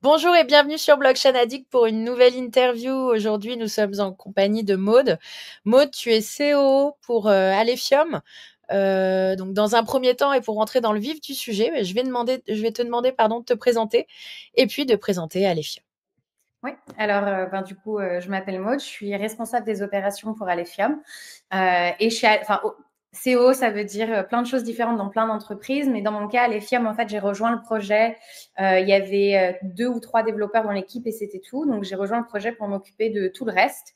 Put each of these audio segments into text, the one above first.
Bonjour et bienvenue sur Blockchain Addict pour une nouvelle interview. Aujourd'hui, nous sommes en compagnie de Maude. Maude, tu es COO pour Alephium. Donc, dans un premier temps et pour rentrer dans le vif du sujet, je vais te demander de te présenter et puis de présenter Alephium. Oui, alors du coup, je m'appelle Maude, je suis responsable des opérations pour Alephium. Et CO, ça veut dire plein de choses différentes dans plein d'entreprises, mais dans mon cas, Alephium, en fait, j'ai rejoint le projet. Il y avait 2 ou 3 développeurs dans l'équipe et c'était tout. Donc, j'ai rejoint le projet pour m'occuper de tout le reste.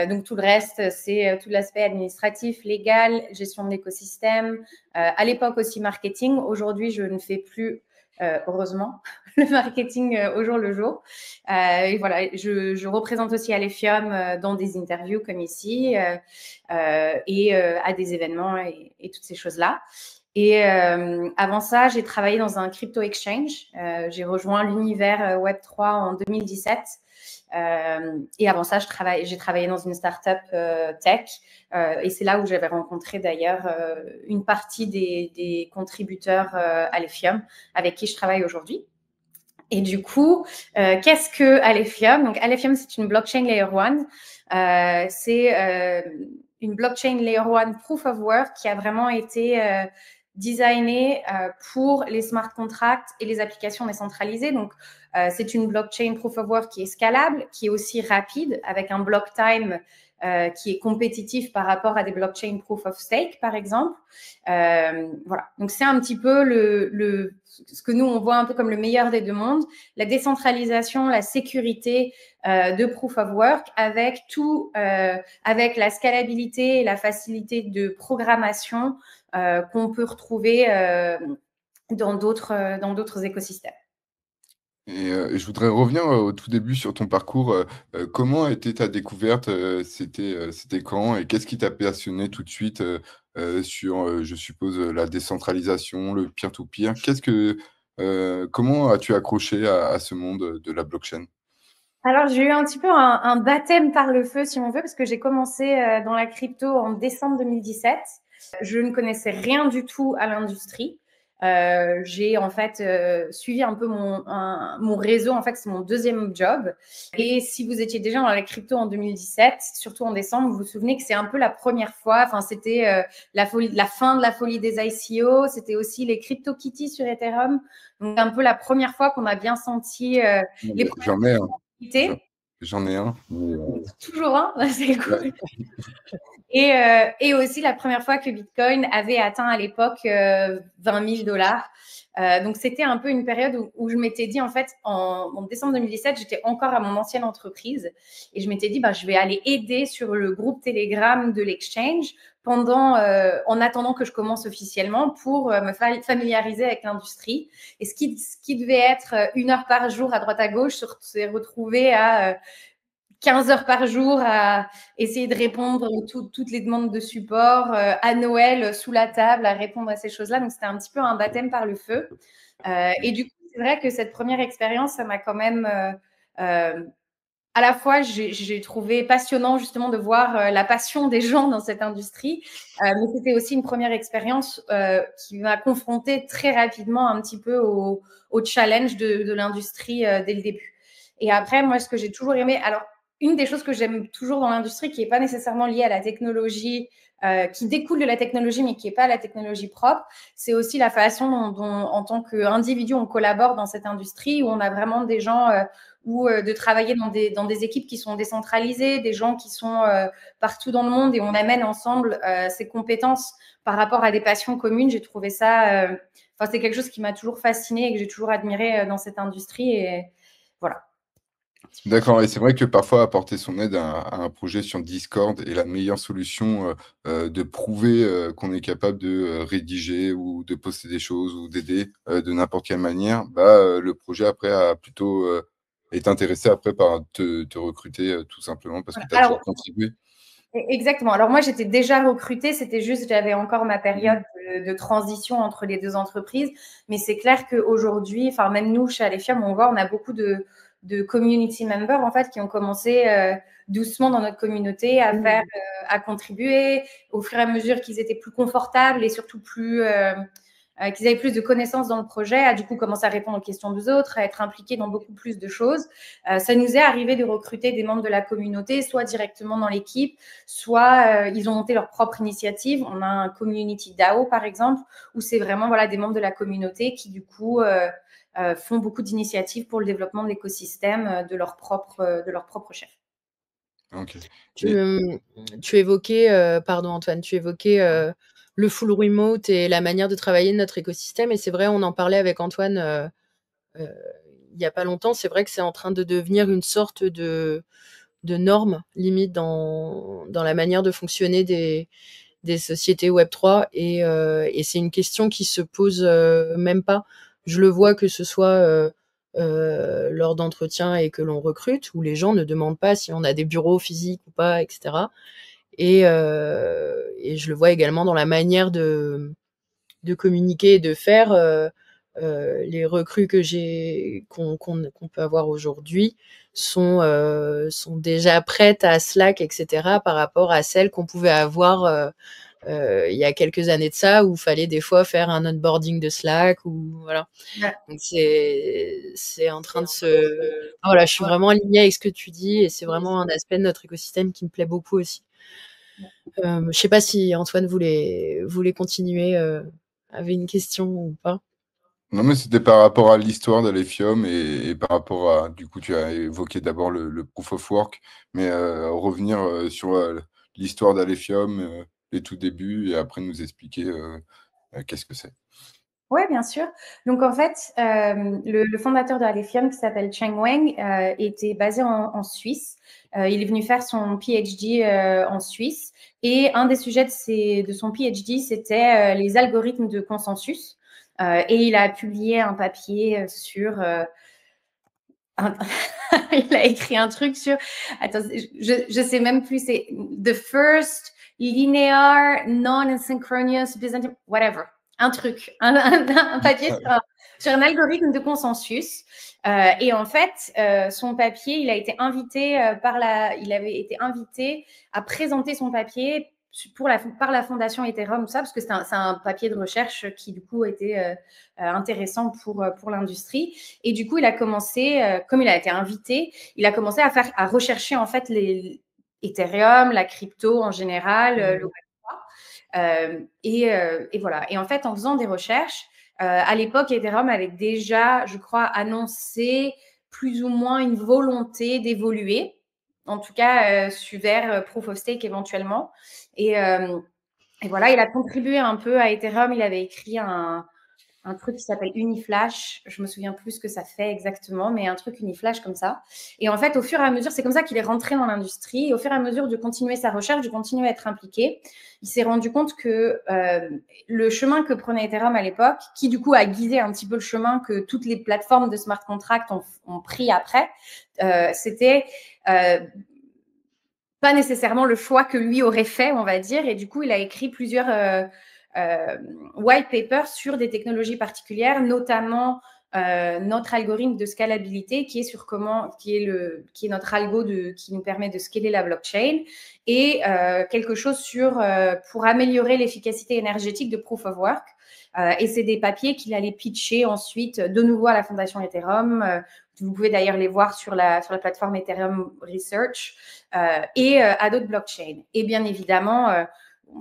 Donc, tout le reste, c'est tout l'aspect administratif, légal, gestion de l'écosystème. À l'époque aussi marketing. Aujourd'hui, je ne fais plus, heureusement, le marketing au jour le jour. Et voilà, je représente aussi Alephium dans des interviews comme ici et à des événements et toutes ces choses-là. Et avant ça, j'ai travaillé dans un crypto exchange. J'ai rejoint l'univers Web3 en 2017. Et avant ça, j'ai travaillé dans une startup tech. Et c'est là où j'avais rencontré d'ailleurs une partie des contributeurs Alephium avec qui je travaille aujourd'hui. Et du coup, qu'est-ce que Alephium? Donc, Alephium, c'est une blockchain layer 1. C'est une blockchain layer 1 proof of work qui a vraiment été designée pour les smart contracts et les applications décentralisées. Donc, c'est une blockchain proof of work qui est scalable, qui est aussi rapide, avec un block time qui est compétitif par rapport à des blockchains proof of stake, par exemple. Voilà. Donc, c'est un petit peu ce que nous, on voit un peu comme le meilleur des deux mondes, la décentralisation, la sécurité de proof of work avec avec la scalabilité et la facilité de programmation qu'on peut retrouver dans d'autres écosystèmes. Et je voudrais revenir au tout début sur ton parcours. Comment a été ta découverte? C'était quand? Et qu'est-ce qui t'a passionné tout de suite sur, je suppose, la décentralisation, le peer-to-peer? Comment as-tu accroché à ce monde de la blockchain? Alors, j'ai eu un petit peu un baptême par le feu, si on veut, parce que j'ai commencé dans la crypto en décembre 2017. Je ne connaissais rien du tout à l'industrie. J'ai en fait suivi un peu mon réseau. En fait, c'est mon deuxième job. Et si vous étiez déjà dans la crypto en 2017, surtout en décembre, vous vous souvenez que c'est un peu la première fois. Enfin, c'était la fin de la folie des ICO. C'était aussi les CryptoKitties sur Ethereum. Donc, un peu la première fois qu'on a bien senti les J'en ai un. probabilités. J'en ai un. Toujours un, c'est cool. Et aussi la première fois que Bitcoin avait atteint à l'époque 20 000 $. Donc, c'était un peu une période où je m'étais dit, en fait, en décembre 2017, j'étais encore à mon ancienne entreprise et je m'étais dit, je vais aller aider sur le groupe Telegram de l'exchange en attendant que je commence officiellement pour me familiariser avec l'industrie. Et ce qui devait être 1 heure par jour à droite à gauche s'est retrouvé à 15 heures par jour à essayer de répondre à toutes les demandes de support, à Noël, sous la table, à répondre à ces choses-là. Donc, c'était un petit peu un baptême par le feu. Et du coup, c'est vrai que cette première expérience, ça m'a quand même... à la fois, j'ai trouvé passionnant justement de voir la passion des gens dans cette industrie, mais c'était aussi une première expérience qui m'a confrontée très rapidement un petit peu au challenge de l'industrie dès le début. Et après, moi, ce que j'ai toujours aimé... Alors, une des choses que j'aime toujours dans l'industrie, qui n'est pas nécessairement liée à la technologie, qui découle de la technologie, mais qui n'est pas la technologie propre, c'est aussi la façon dont en tant qu'individu, on collabore dans cette industrie, où on a vraiment des gens, ou de travailler dans des équipes qui sont décentralisées, des gens qui sont partout dans le monde, et on amène ensemble ces compétences par rapport à des passions communes. J'ai trouvé ça... c'est quelque chose qui m'a toujours fascinée et que j'ai toujours admiré dans cette industrie. Et voilà. D'accord, et c'est vrai que parfois apporter son aide à un projet sur Discord est la meilleure solution de prouver qu'on est capable de rédiger ou de poster des choses ou d'aider de n'importe quelle manière. Le projet après est intéressé après par te recruter tout simplement parce qu'il t'a déjà contribué. Exactement. Alors moi, j'étais déjà recrutée, c'était juste, j'avais encore ma période de transition entre les deux entreprises. Mais c'est clair qu'aujourd'hui, même nous, chez Alephium, on a beaucoup de community members, en fait, qui ont commencé doucement dans notre communauté à contribuer au fur et à mesure qu'ils étaient plus confortables et surtout plus qu'ils avaient plus de connaissances dans le projet, à du coup commencer à répondre aux questions des autres, à être impliqués dans beaucoup plus de choses. Ça nous est arrivé de recruter des membres de la communauté, soit directement dans l'équipe, soit ils ont monté leur propre initiative. On a un community DAO, par exemple, où c'est vraiment des membres de la communauté qui, du coup, font beaucoup d'initiatives pour le développement de l'écosystème de leur propre chef. Ok. Tu évoquais, pardon Antoine, tu évoquais le full remote et la manière de travailler de notre écosystème. Et c'est vrai, on en parlait avec Antoine il n'y a pas longtemps. C'est vrai que c'est en train de devenir une sorte de norme limite dans la manière de fonctionner des sociétés Web3. Et c'est une question qui se pose même pas. Je le vois que ce soit lors d'entretiens et que l'on recrute, où les gens ne demandent pas si on a des bureaux physiques ou pas, etc. Et je le vois également dans la manière de communiquer et de faire. Les recrues qu'on peut avoir aujourd'hui sont déjà prêtes à Slack, etc. par rapport à celles qu'on pouvait avoir il y a quelques années de ça, où il fallait des fois faire un onboarding de Slack, ou voilà. Ouais. Donc c'est en train de se... Voilà, je suis vraiment alignée avec ce que tu dis, et c'est vraiment un aspect de notre écosystème qui me plaît beaucoup aussi. Je sais pas si Antoine voulait continuer, avait une question ou pas. Non, mais c'était par rapport à l'histoire d'Alephium et par rapport à, du coup, tu as évoqué d'abord le proof of work, mais revenir sur l'histoire d'Alephium, les tout débuts, et après nous expliquer qu'est-ce que c'est. Oui, bien sûr. Donc, en fait, le fondateur de Alephium, qui s'appelle Cheng Wang, était basé en Suisse. Il est venu faire son PhD en Suisse. Et un des sujets de son PhD, c'était les algorithmes de consensus. Et il a publié un papier sur... il a écrit un truc sur... Attends, je sais même plus. C'est The First Linear Non-Synchronous Business... Whatever. Un truc, un papier sur un algorithme de consensus. Et en fait, son papier, il a été invité il avait été invité à présenter son papier par la fondation Ethereum, ça, parce que c'est un papier de recherche qui, du coup, était intéressant pour l'industrie. Et du coup, il a commencé, comme il a été invité, il a commencé à rechercher, en fait, les Ethereum, la crypto en général, le Web3. Et voilà. Et en fait, en faisant des recherches, à l'époque, Ethereum avait déjà, je crois, annoncé plus ou moins une volonté d'évoluer, en tout cas vers Proof of Stake éventuellement. Et voilà, il a contribué un peu à Ethereum. Il avait écrit un truc qui s'appelle Uniflash. Je me souviens plus ce que ça fait exactement, mais un truc Uniflash comme ça. Et en fait, au fur et à mesure, c'est comme ça qu'il est rentré dans l'industrie. Et au fur et à mesure de continuer sa recherche, de continuer à être impliqué, il s'est rendu compte que le chemin que prenait Ethereum à l'époque, qui du coup a guidé un petit peu le chemin que toutes les plateformes de smart contract ont pris après, c'était pas nécessairement le choix que lui aurait fait, on va dire. Et du coup, il a écrit plusieurs white papers sur des technologies particulières, notamment notre algorithme de scalabilité qui est notre algo qui nous permet de scaler la blockchain, et quelque chose pour améliorer l'efficacité énergétique de Proof of Work. Et c'est des papiers qu'il allait pitcher ensuite de nouveau à la fondation Ethereum. Vous pouvez d'ailleurs les voir sur la plateforme Ethereum Research et à d'autres blockchains. Et bien évidemment,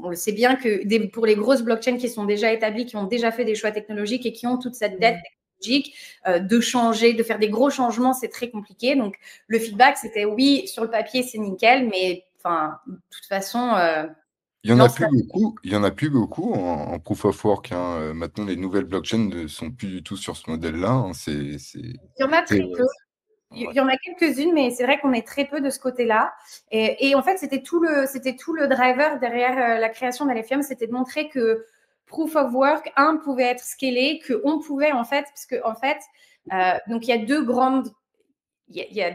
on le sait bien que pour les grosses blockchains qui sont déjà établies, qui ont déjà fait des choix technologiques et qui ont toute cette dette technologique, de faire des gros changements, c'est très compliqué. Donc, le feedback, c'était oui, sur le papier, c'est nickel, mais de toute façon... il n'y en a plus beaucoup. Il y en a plus beaucoup en proof of work. Maintenant, les nouvelles blockchains ne sont plus du tout sur ce modèle-là. Il y en a très peu. Il y en a quelques-unes, mais c'est vrai qu'on est très peu de ce côté-là. Et en fait, c'était tout le driver derrière la création d'Alephium, c'était de montrer que Proof of Work, pouvait être scalé, qu'on pouvait en fait, parce que en fait, donc il y a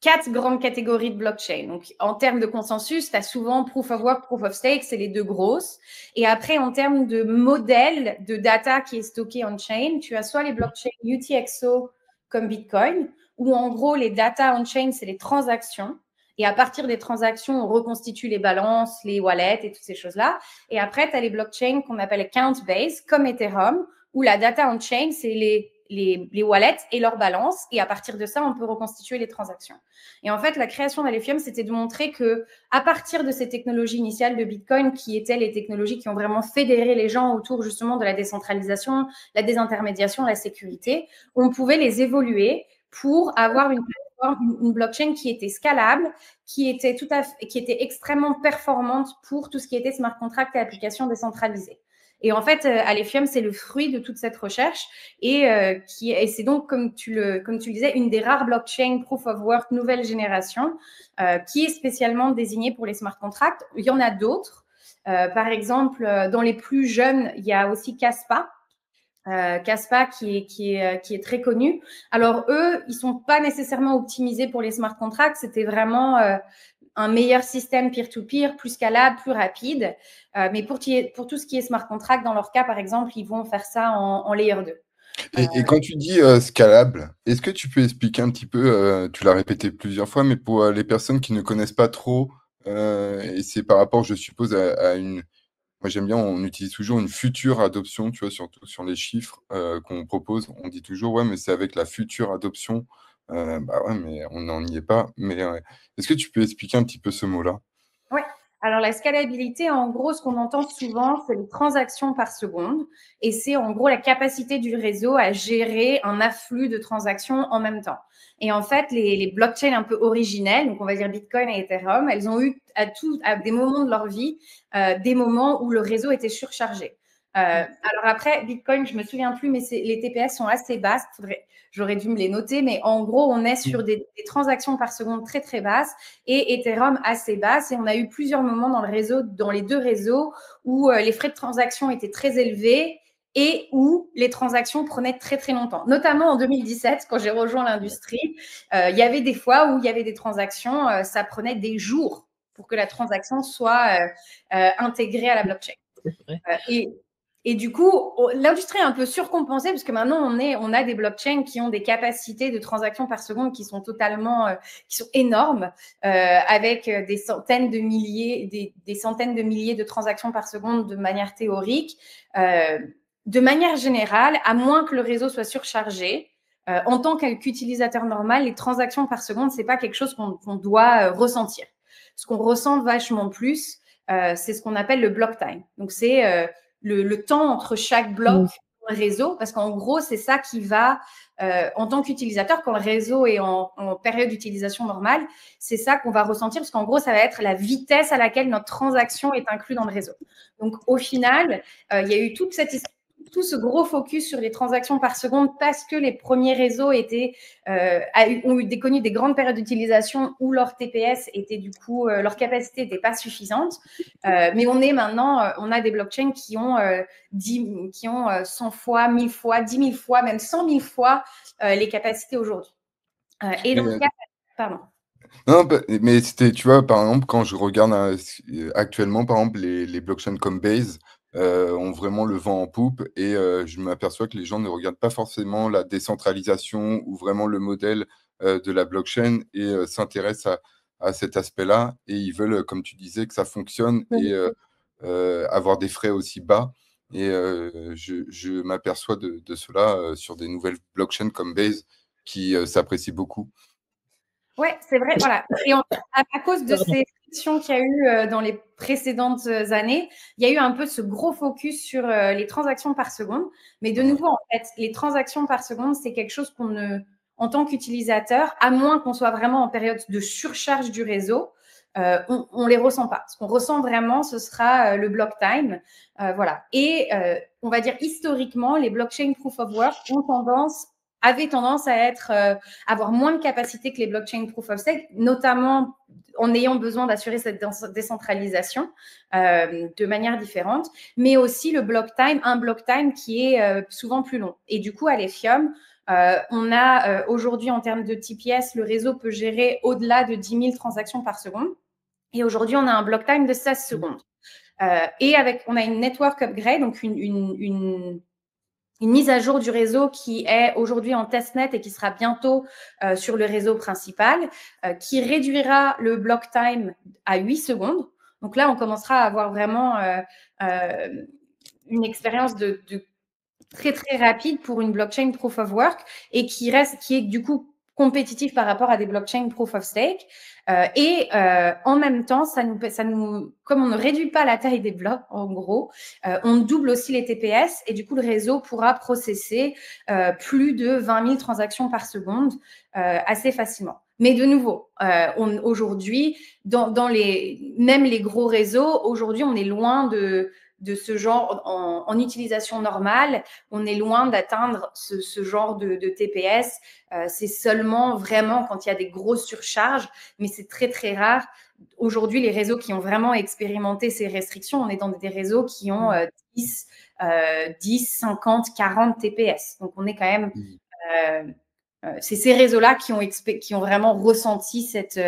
4 grandes catégories de blockchain. Donc, en termes de consensus, tu as souvent Proof of Work, Proof of Stake, c'est les deux grosses. Et après, en termes de modèle de data qui est stocké on-chain, tu as soit les blockchains UTXO comme Bitcoin, où en gros, les data on-chain, c'est les transactions. Et à partir des transactions, on reconstitue les balances, les wallets et toutes ces choses-là. Et après, tu as les blockchains qu'on appelle account-based, comme Ethereum, où la data on-chain, c'est les wallets et leurs balances. Et à partir de ça, on peut reconstituer les transactions. Et en fait, la création d'Alephium, c'était de montrer que à partir de ces technologies initiales de Bitcoin, qui étaient les technologies qui ont vraiment fédéré les gens autour justement de la décentralisation, la désintermédiation, la sécurité, on pouvait les évoluer pour avoir une blockchain qui était scalable, qui était extrêmement performante pour tout ce qui était smart contract et applications décentralisées. Et en fait, Alephium, c'est le fruit de toute cette recherche et c'est donc, comme tu le disais, une des rares blockchains proof of work nouvelle génération qui est spécialement désignée pour les smart contracts. Il y en a d'autres. Par exemple, dans les plus jeunes, il y a aussi Caspa. Caspa qui est très connu. Alors eux, ils sont pas nécessairement optimisés pour les smart contracts. C'était vraiment un meilleur système peer-to-peer, plus scalable, plus rapide. Mais pour tout ce qui est smart contract, dans leur cas, par exemple, ils vont faire ça en layer 2. Et quand tu dis scalable, est-ce que tu peux expliquer un petit peu, tu l'as répété plusieurs fois, mais pour les personnes qui ne connaissent pas trop, et c'est par rapport, je suppose, à une... Moi, j'aime bien, on utilise toujours une future adoption, tu vois, surtout sur les chiffres qu'on propose. On dit toujours, ouais, mais c'est avec la future adoption. Bah ouais, mais on n'en y est pas. Mais est-ce que tu peux expliquer un petit peu ce mot-là? Oui. Alors, la scalabilité, en gros, ce qu'on entend souvent, c'est les transactions par seconde. Et c'est en gros la capacité du réseau à gérer un afflux de transactions en même temps. Et en fait, les blockchains un peu originelles, donc on va dire Bitcoin et Ethereum, elles ont eu à des moments de leur vie, des moments où le réseau était surchargé. Alors après, Bitcoin, je me souviens plus, mais les TPS sont assez basses. J'aurais dû me les noter, mais en gros, on est sur des transactions par seconde très, très basses et Ethereum assez basses. Et on a eu plusieurs moments dans le réseau, dans les deux réseaux, où les frais de transaction étaient très élevés et où les transactions prenaient très, très longtemps. Notamment en 2017, quand j'ai rejoint l'industrie, il y avait des fois où il y avait des transactions, ça prenait des jours pour que la transaction soit intégrée à la blockchain. Et du coup, l'industrie est un peu surcompensée parce que maintenant, on a des blockchains qui ont des capacités de transactions par seconde qui sont qui sont énormes, avec des centaines de milliers de transactions par seconde de manière théorique. De manière générale, à moins que le réseau soit surchargé, en tant qu'utilisateur normal, les transactions par seconde, c'est pas quelque chose qu'on doit ressentir. Ce qu'on ressent vachement plus, c'est ce qu'on appelle le block time. Donc, c'est le temps entre chaque bloc dans le réseau, parce qu'en gros, c'est ça qui va, en tant qu'utilisateur, quand le réseau est en période d'utilisation normale, c'est ça qu'on va ressentir, parce qu'en gros, ça va être la vitesse à laquelle notre transaction est inclue dans le réseau. Donc, au final, il y a eu tout ce gros focus sur les transactions par seconde parce que les premiers réseaux ont connu des grandes périodes d'utilisation où leur TPS était du coup, leur capacité n'était pas suffisante. Mais on a des blockchains qui ont 100 fois, 1000 fois, 10 000 fois, même 100 000 fois les capacités aujourd'hui. Et dans le cas, pardon. Non, mais c'était, tu vois, par exemple, quand je regarde actuellement, par exemple, les blockchains comme Base ont vraiment le vent en poupe et je m'aperçois que les gens ne regardent pas forcément la décentralisation ou vraiment le modèle de la blockchain et s'intéressent à cet aspect-là et ils veulent, comme tu disais, que ça fonctionne et avoir des frais aussi bas. Et je m'aperçois de cela sur des nouvelles blockchains comme Base qui s'apprécient beaucoup. Oui, c'est vrai, voilà. Et à cause de ces frictions qu'il y a eu dans les précédentes années, il y a eu un peu ce gros focus sur les transactions par seconde. Mais de nouveau, en fait, les transactions par seconde, c'est quelque chose en tant qu'utilisateur, à moins qu'on soit vraiment en période de surcharge du réseau, on ne les ressent pas. Ce qu'on ressent vraiment, ce sera le block time. Voilà. Et on va dire historiquement, les blockchains proof of work avaient tendance à avoir moins de capacité que les blockchains proof of stake, notamment en ayant besoin d'assurer cette décentralisation de manière différente, mais aussi un block time qui est souvent plus long. Et du coup, à Alephium, on a aujourd'hui, en termes de TPS, le réseau peut gérer au-delà de 10 000 transactions par seconde. Et aujourd'hui, on a un block time de 16 secondes. Et on a une network upgrade, donc une mise à jour du réseau qui est aujourd'hui en testnet et qui sera bientôt sur le réseau principal, qui réduira le block time à 8 secondes. Donc là, on commencera à avoir vraiment une expérience de très, très rapide pour une blockchain proof of work et qui est du coup compétitif par rapport à des blockchains proof of stake. En même temps, comme on ne réduit pas la taille des blocs, en gros, on double aussi les TPS et du coup, le réseau pourra processer plus de 20 000 transactions par seconde assez facilement. Mais de nouveau, aujourd'hui, même les gros réseaux, aujourd'hui, on est loin de ce genre en utilisation normale, on est loin d'atteindre ce genre de TPS. C'est seulement vraiment quand il y a des grosses surcharges, mais c'est très, très rare. Aujourd'hui, les réseaux qui ont vraiment expérimenté ces restrictions, on est dans des réseaux qui ont 10, 50, 40 TPS. Donc, on est quand même… c'est ces réseaux-là qui ont vraiment ressenti cette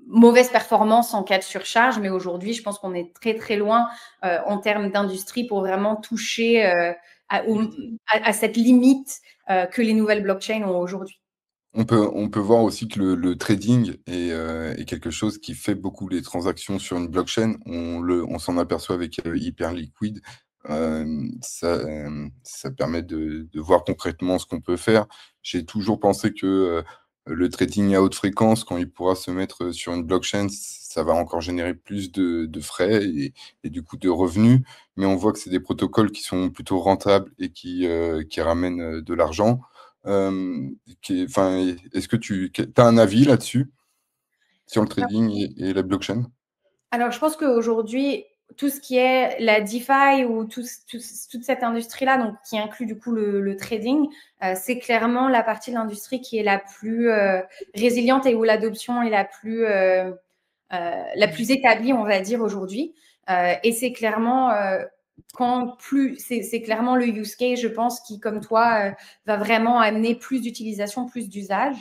mauvaise performance en cas de surcharge, mais aujourd'hui, je pense qu'on est très, très loin en termes d'industrie pour vraiment toucher à cette limite que les nouvelles blockchains ont aujourd'hui. On peut voir aussi que le trading est quelque chose qui fait beaucoup les transactions sur une blockchain. On s'en aperçoit avec Hyperliquid. Ça permet de voir concrètement ce qu'on peut faire. J'ai toujours pensé que le trading à haute fréquence, quand il pourra se mettre sur une blockchain, ça va encore générer plus de frais et du coup de revenus. Mais on voit que c'est des protocoles qui sont plutôt rentables et qui ramènent de l'argent. Est-ce que tu as un avis là-dessus, sur le trading et la blockchain? Alors, je pense qu'aujourd'hui, tout ce qui est la DeFi ou toute cette industrie-là, donc qui inclut du coup le trading, c'est clairement la partie de l'industrie qui est la plus résiliente et où l'adoption est la plus établie, on va dire, aujourd'hui. Et c'est clairement… c'est clairement le use case, je pense, qui, comme toi, va vraiment amener plus d'utilisation, plus d'usage.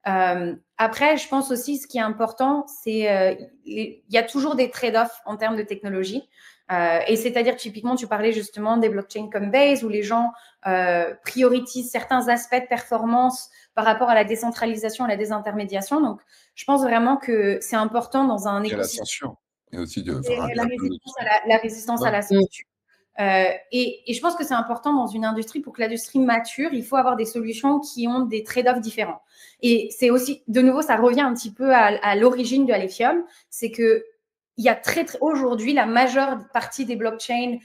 Après, je pense aussi, ce qui est important, c'est il y a toujours des trade-offs en termes de technologie. Et c'est-à-dire, typiquement, tu parlais justement des blockchains comme Base, où les gens prioritisent certains aspects de performance par rapport à la décentralisation et la désintermédiation. Donc, je pense vraiment que c'est important dans un écosystème. Et à la censure. Et aussi la résistance à la censure. Et je pense que c'est important dans une industrie, pour que l'industrie mature, il faut avoir des solutions qui ont des trade-offs différents. Et c'est aussi, de nouveau, ça revient un petit peu à l'origine de Alephium, c'est que il y a aujourd'hui, la majeure partie des blockchains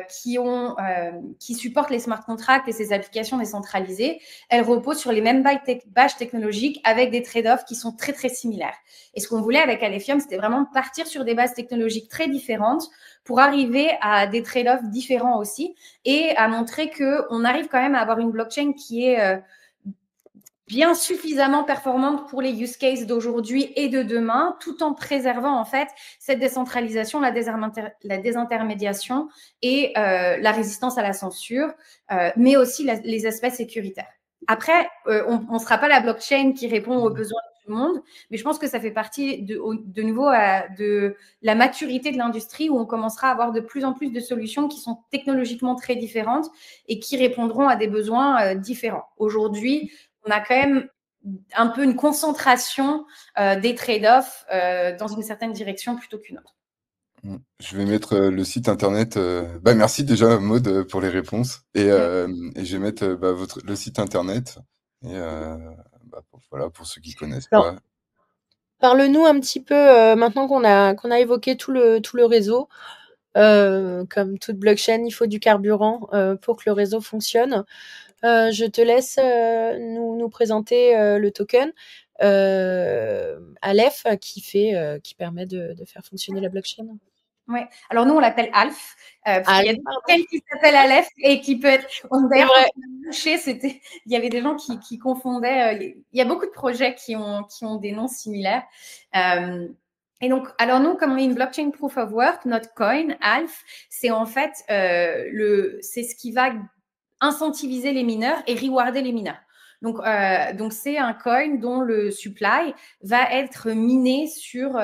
qui supportent les smart contracts et ces applications décentralisées, elles reposent sur les mêmes bâches technologiques avec des trade-offs qui sont très, très similaires. Et ce qu'on voulait avec Alephium, c'était vraiment partir sur des bases technologiques très différentes pour arriver à des trade-offs différents aussi et à montrer qu'on arrive quand même à avoir une blockchain qui est bien suffisamment performante pour les use cases d'aujourd'hui et de demain, tout en préservant en fait cette décentralisation, la désintermédiation et la résistance à la censure, mais aussi les aspects sécuritaires. Après, on ne sera pas la blockchain qui répond aux besoins de tout le monde, mais je pense que ça fait partie de nouveau de la maturité de l'industrie, où on commencera à avoir de plus en plus de solutions qui sont technologiquement très différentes et qui répondront à des besoins différents. Aujourd'hui, on a quand même un peu une concentration des trade-offs dans une certaine direction plutôt qu'une autre. Je vais mettre le site internet. Merci déjà, Maud, pour les réponses. Et je vais mettre le site internet. Et voilà, pour ceux qui ne connaissent pas. Parle-nous un petit peu, maintenant qu'on a évoqué tout le réseau. Comme toute blockchain, il faut du carburant pour que le réseau fonctionne. Je te laisse nous présenter le token Aleph qui permet de faire fonctionner la blockchain. Oui, alors nous on l'appelle Alf, parce qu'il y a des blockchains qui s'appellent Aleph et qui peut être… D'ailleurs, il y avait des gens qui confondaient. Il y a beaucoup de projets qui ont des noms similaires. Et donc, alors nous, comme on est une blockchain proof of work, notre coin, Alf, c'est en fait c'est ce qui va incentiviser les mineurs et rewarder les mineurs. Donc c'est un coin dont le supply va être miné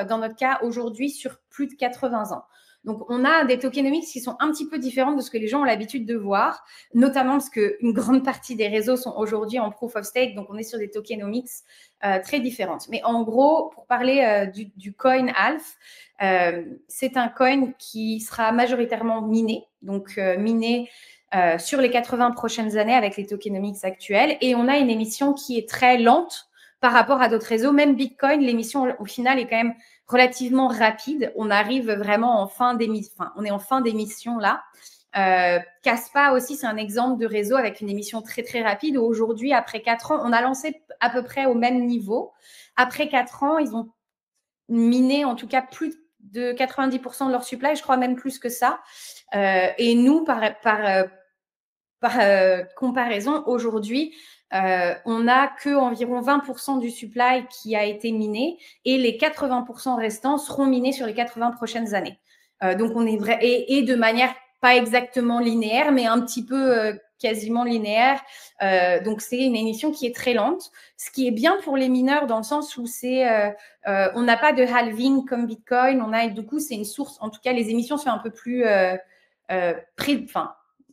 dans notre cas aujourd'hui, sur plus de 80 ans. Donc, on a des tokenomics qui sont un petit peu différentes de ce que les gens ont l'habitude de voir, notamment parce qu'une grande partie des réseaux sont aujourd'hui en proof of stake, donc on est sur des tokenomics très différentes. Mais en gros, pour parler du coin Alph, c'est un coin qui sera majoritairement miné, donc miné sur les 80 prochaines années avec les tokenomics actuels. Et on a une émission qui est très lente par rapport à d'autres réseaux. Même Bitcoin, l'émission au final est quand même relativement rapide. On arrive vraiment en fin d'émission, enfin, on est en fin d'émission là. Caspa aussi, c'est un exemple de réseau avec une émission très très rapide. Aujourd'hui, après 4 ans, on a lancé à peu près au même niveau. Après 4 ans, ils ont miné en tout cas plus de 90% de leur supply, je crois même plus que ça. Et nous, par comparaison, aujourd'hui, on n'a que environ 20% du supply qui a été miné et les 80% restants seront minés sur les 80 prochaines années. Donc, on est vrai et de manière pas exactement linéaire, mais un petit peu quasiment linéaire. Donc, c'est une émission qui est très lente, ce qui est bien pour les mineurs dans le sens où on n'a pas de halving comme Bitcoin. Du coup, c'est une source. En tout cas, les émissions sont un peu plus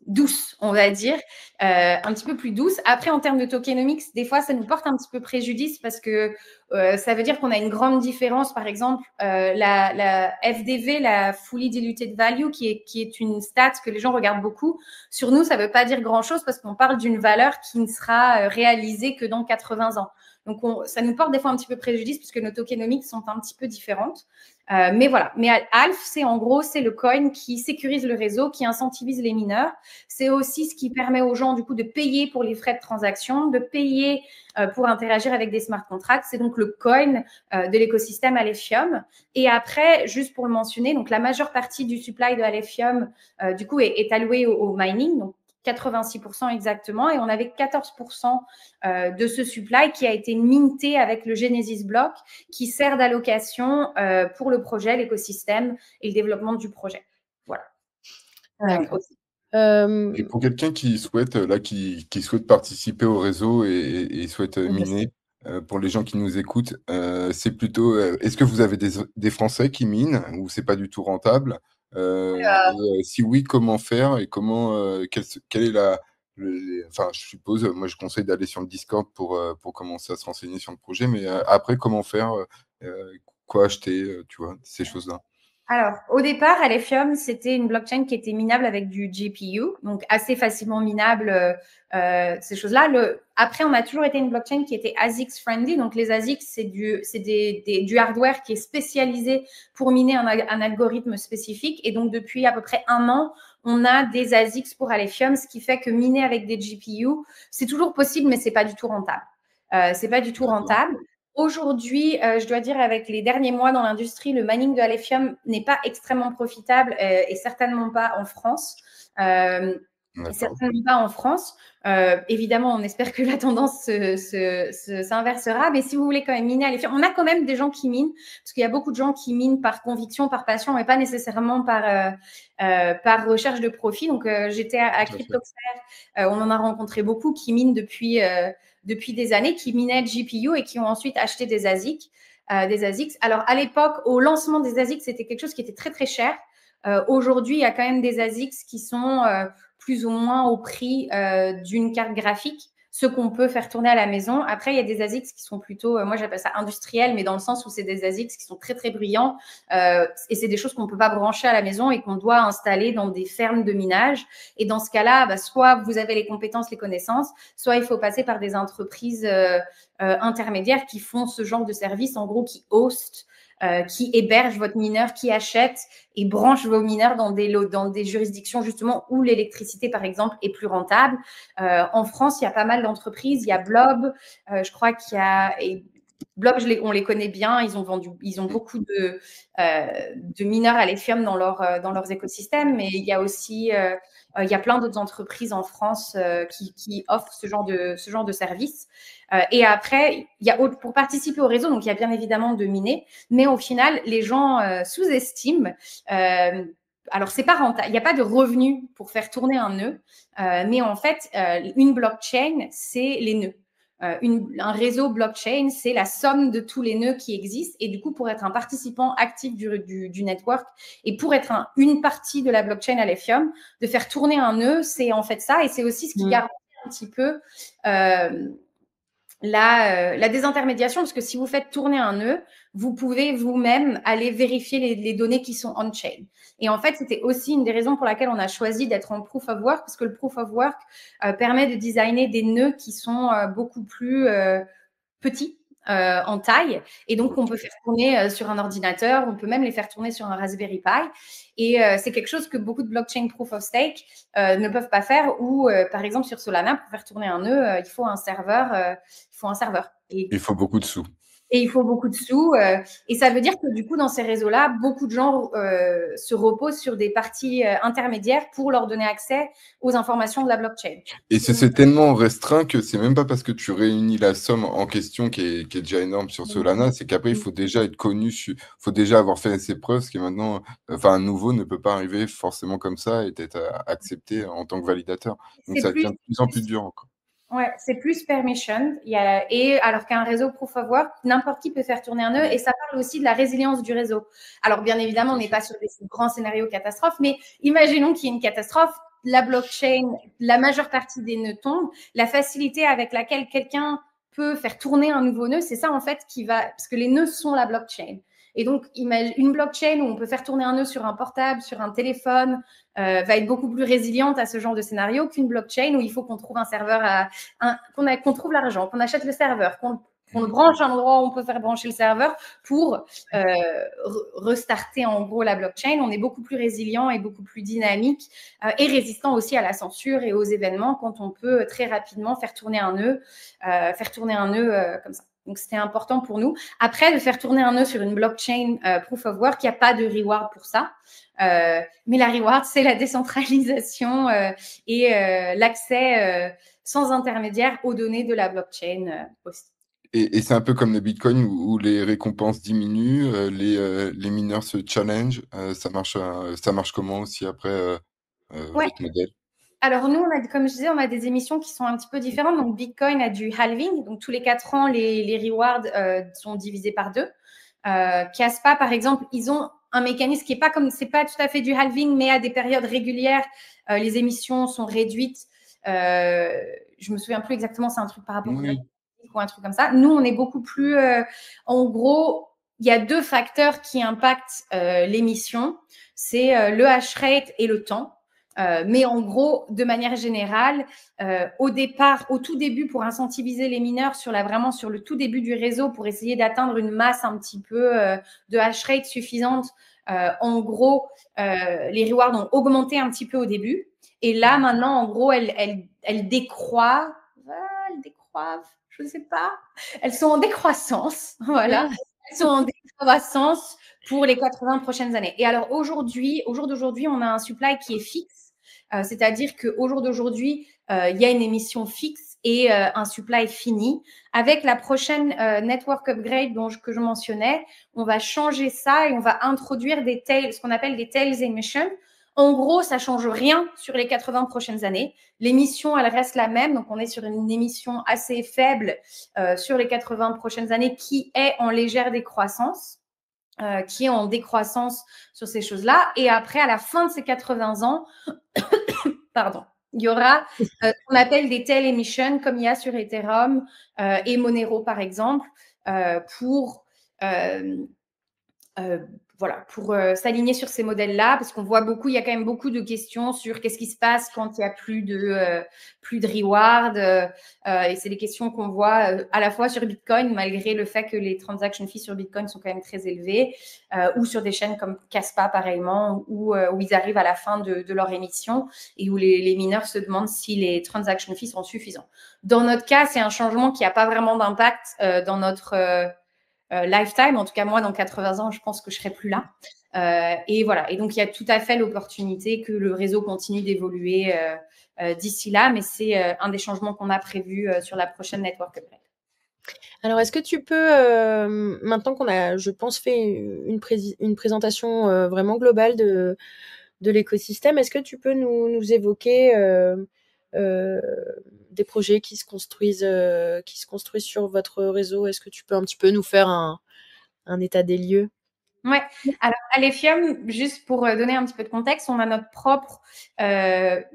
douce, on va dire, un petit peu plus douce. Après, en termes de tokenomics, des fois, ça nous porte un petit peu préjudice parce que ça veut dire qu'on a une grande différence. Par exemple, la FDV, la Fully Diluted Value, qui est une stat que les gens regardent beaucoup. Sur nous, ça ne veut pas dire grand-chose parce qu'on parle d'une valeur qui ne sera réalisée que dans 80 ans. Donc, ça nous porte des fois un petit peu préjudice parce que nos tokenomics sont un petit peu différentes. Mais voilà. Mais Alph, c'est en gros, c'est le coin qui sécurise le réseau, qui incentivise les mineurs. C'est aussi ce qui permet aux gens, du coup, de payer pour les frais de transaction, de payer pour interagir avec des smart contracts. C'est donc le coin de l'écosystème Alephium. Et après, juste pour le mentionner, donc la majeure partie du supply de Alephium, du coup, est allouée au mining. Donc, 86% exactement, et on avait 14% de ce supply qui a été minté avec le Genesis Block, qui sert d'allocation pour le projet, l'écosystème et le développement du projet. Voilà. D'accord. Et pour quelqu'un qui souhaite, qui souhaite participer au réseau et souhaite miner, pour les gens qui nous écoutent, c'est plutôt, est-ce que vous avez des Français qui minent ou c'est pas du tout rentable? Si oui, comment faire et comment, quelle est enfin, je suppose, moi, je conseille d'aller sur le Discord pour commencer à se renseigner sur le projet, mais après, comment faire, quoi acheter, tu vois? Ces choses-là. Alors, au départ, Alephium, c'était une blockchain qui était minable avec du GPU, donc assez facilement minable, ces choses-là. Après, on a toujours été une blockchain qui était ASIC friendly. Donc, les ASIC, c'est du hardware qui est spécialisé pour miner un algorithme spécifique. Et donc, depuis à peu près 1 an, on a des ASICs pour Alephium, ce qui fait que miner avec des GPU, c'est toujours possible, mais c'est pas du tout rentable. C'est pas du tout rentable. Aujourd'hui, je dois dire, avec les derniers mois dans l'industrie, le mining de Alephium n'est pas extrêmement profitable et certainement pas en France. Certainement pas en France. Évidemment, on espère que la tendance s'inversera. Mais si vous voulez quand même miner Alephium, on a quand même des gens qui minent, parce qu'il y a beaucoup de gens qui minent par conviction, par passion, mais pas nécessairement par recherche de profit. Donc, j'étais à Cryptoxer, on en a rencontré beaucoup qui minent depuis des années, qui minaient GPU et qui ont ensuite acheté des ASIC. Alors, à l'époque, au lancement des ASIC, c'était quelque chose qui était très, très cher. Aujourd'hui, il y a quand même des ASIC qui sont plus ou moins au prix d'une carte graphique, ce qu'on peut faire tourner à la maison. Après, il y a des ASICs qui sont plutôt, moi j'appelle ça industriels, mais dans le sens où c'est des ASICs qui sont très très brillants et c'est des choses qu'on ne peut pas brancher à la maison et qu'on doit installer dans des fermes de minage. Et dans ce cas-là, soit vous avez les compétences, les connaissances, soit il faut passer par des entreprises intermédiaires qui font ce genre de service, en gros qui hostent, qui héberge votre mineur, qui achète et branche vos mineurs dans des juridictions justement où l'électricité, par exemple, est plus rentable. En France, il y a pas mal d'entreprises. Il y a Blob, je crois qu'il y a... Blob, on les connaît bien. Ils ont beaucoup de mineurs à Alephium dans leurs écosystèmes, mais il y a aussi... il y a plein d'autres entreprises en France qui offrent ce genre de service. Et après, pour participer au réseau, donc il y a bien évidemment de miner, mais au final, les gens sous-estiment. Alors, c'est pas rentable. Il n'y a pas de revenus pour faire tourner un nœud, mais en fait, une blockchain, c'est les nœuds. Un réseau blockchain, c'est la somme de tous les nœuds qui existent. Et du coup, pour être un participant actif du network et pour être une partie de la blockchain Alephium, de faire tourner un nœud, c'est en fait ça. Et c'est aussi ce qui garantit un petit peu la désintermédiation, parce que si vous faites tourner un nœud, vous pouvez vous-même aller vérifier les données qui sont on-chain. Et en fait, c'était aussi une des raisons pour laquelle on a choisi d'être en Proof of Work, parce que le Proof of Work permet de designer des nœuds qui sont beaucoup plus petits en taille. Et donc, on peut faire tourner sur un ordinateur, on peut même les faire tourner sur un Raspberry Pi. Et c'est quelque chose que beaucoup de blockchain Proof of Stake ne peuvent pas faire, ou par exemple sur Solana, pour faire tourner un nœud, il faut un serveur. Et Il faut beaucoup de sous. il faut beaucoup de sous. Et ça veut dire que du coup, dans ces réseaux-là, beaucoup de gens se reposent sur des parties intermédiaires pour leur donner accès aux informations de la blockchain. Et c'est tellement restreint que c'est même pas parce que tu réunis la somme en question qui est déjà énorme sur Solana, c'est qu'après, il faut déjà être connu, faut déjà avoir fait ses preuves, ce qui est maintenant, enfin, un nouveau ne peut pas arriver forcément comme ça et être accepté en tant que validateur. Donc, ça devient de plus en plus dur encore. Ouais, c'est plus permission. Et alors qu'un réseau Proof of Work, n'importe qui peut faire tourner un nœud, et ça parle aussi de la résilience du réseau. Alors, bien évidemment, on n'est pas sur des grands scénarios catastrophes, mais imaginons qu'il y ait une catastrophe, la blockchain, la majeure partie des nœuds tombent, la facilité avec laquelle quelqu'un peut faire tourner un nouveau nœud, c'est ça en fait qui va, parce que les nœuds sont la blockchain. Et donc, une blockchain où on peut faire tourner un nœud sur un portable, sur un téléphone, va être beaucoup plus résiliente à ce genre de scénario qu'une blockchain où il faut qu'on trouve un serveur, qu'on trouve l'argent, qu'on achète le serveur, qu'on le branche à un endroit où on peut faire brancher le serveur pour restarter en gros la blockchain. On est beaucoup plus résilient et beaucoup plus dynamique et résistant aussi à la censure et aux événements quand on peut très rapidement faire tourner un nœud comme ça. Donc, c'était important pour nous. Après, de faire tourner un nœud sur une blockchain Proof of Work, il n'y a pas de reward pour ça. Mais la reward, c'est la décentralisation et l'accès sans intermédiaire aux données de la blockchain aussi. Et c'est un peu comme le Bitcoin où les récompenses diminuent, les mineurs se challenge. Ça marche comment aussi après votre modèle? Alors, nous, comme je disais, on a des émissions qui sont un petit peu différentes. Donc, Bitcoin a du halving. Donc, tous les 4 ans, les rewards sont divisés par 2. Kaspa, par exemple, ils ont un mécanisme qui est pas comme, c'est pas tout à fait du halving, mais à des périodes régulières, les émissions sont réduites. Je me souviens plus exactement, c'est un truc par rapport ou un truc comme ça. Nous, on est beaucoup plus, en gros, il y a 2 facteurs qui impactent l'émission. C'est le hash rate et le temps. Mais en gros, de manière générale, au tout début, pour incentiviser les mineurs vraiment sur le tout début du réseau, pour essayer d'atteindre une masse un petit peu de hash rate suffisante, en gros, les rewards ont augmenté un petit peu au début. Et là, maintenant, en gros, elles décroît. Elles décroivent, je ne sais pas. Elles sont en décroissance. Voilà. Elles sont en décroissance pour les 80 prochaines années. Et alors, au jour d'aujourd'hui, on a un supply qui est fixe. C'est-à-dire qu'au jour d'aujourd'hui, il y a une émission fixe et un supply fini. Avec la prochaine network upgrade que je mentionnais, on va changer ça et on va introduire ce qu'on appelle des tails emission. En gros, ça ne change rien sur les 80 prochaines années. L'émission, elle reste la même. Donc, on est sur une émission assez faible sur les 80 prochaines années qui est en légère décroissance. Qui est en décroissance sur ces choses-là. Et après, à la fin de ces 80 ans, pardon, il y aura ce qu'on appelle des tail emissions, comme il y a sur Ethereum et Monero, par exemple, pour s'aligner sur ces modèles-là, parce qu'on voit il y a quand même beaucoup de questions sur qu'est-ce qui se passe quand il n'y a plus de reward. Et c'est des questions qu'on voit à la fois sur Bitcoin, malgré le fait que les transaction fees sur Bitcoin sont quand même très élevées, ou sur des chaînes comme Kaspa, pareillement, où ils arrivent à la fin de leur émission et où les mineurs se demandent si les transaction fees sont suffisants. Dans notre cas, c'est un changement qui n'a pas vraiment d'impact dans notre lifetime. En tout cas, moi, dans 80 ans, je pense que je serai plus là. Et voilà. Et donc, il y a tout à fait l'opportunité que le réseau continue d'évoluer d'ici là, mais c'est un des changements qu'on a prévus sur la prochaine network upgrade. Alors, est-ce que tu peux, maintenant qu'on a, je pense, fait une présentation vraiment globale de l'écosystème, est-ce que tu peux nous évoquer des projets qui se construisent sur votre réseau. Est-ce que tu peux un petit peu nous faire un état des lieux? Ouais. Alors, à l'Ephium, juste pour donner un petit peu de contexte, on a notre propre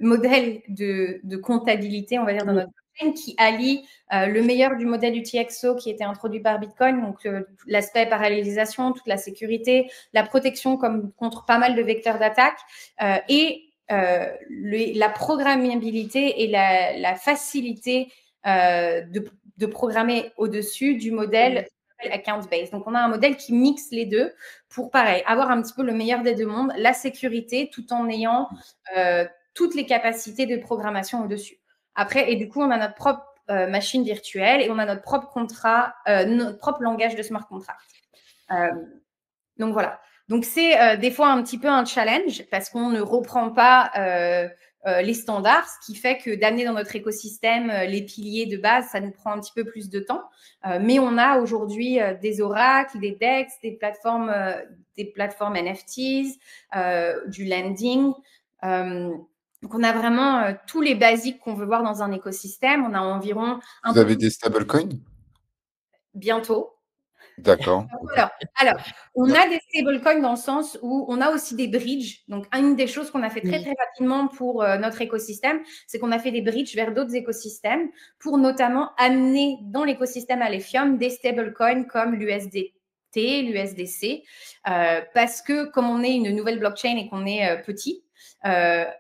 modèle de comptabilité, on va dire, dans notre blockchain, qui allie le meilleur du modèle UTXO qui était introduit par Bitcoin, donc l'aspect parallélisation, toute la sécurité, la protection contre pas mal de vecteurs d'attaque, et la programmabilité et la facilité de programmer au-dessus du modèle account-based. Donc, on a un modèle qui mixe les deux pour, pareil, avoir un petit peu le meilleur des deux mondes, la sécurité, tout en ayant toutes les capacités de programmation au-dessus. Après, et du coup, on a notre propre machine virtuelle et on a notre propre contrat, notre propre langage de smart contract. Donc, voilà. Donc, c'est des fois un petit peu un challenge parce qu'on ne reprend pas les standards, ce qui fait que d'amener dans notre écosystème les piliers de base, ça nous prend un petit peu plus de temps. Mais on a aujourd'hui des oracles, des DEX, des plateformes NFTs, du lending. Donc, on a vraiment tous les basiques qu'on veut voir dans un écosystème. On a environ... Vous avez des stablecoins? Bientôt. D'accord. Alors, on a des stablecoins dans le sens où on a aussi des bridges. Donc, une des choses qu'on a fait très, très rapidement pour notre écosystème, c'est qu'on a fait des bridges vers d'autres écosystèmes pour notamment amener dans l'écosystème Alephium des stablecoins comme l'USDT, l'USDC, parce que comme on est une nouvelle blockchain et qu'on est petit,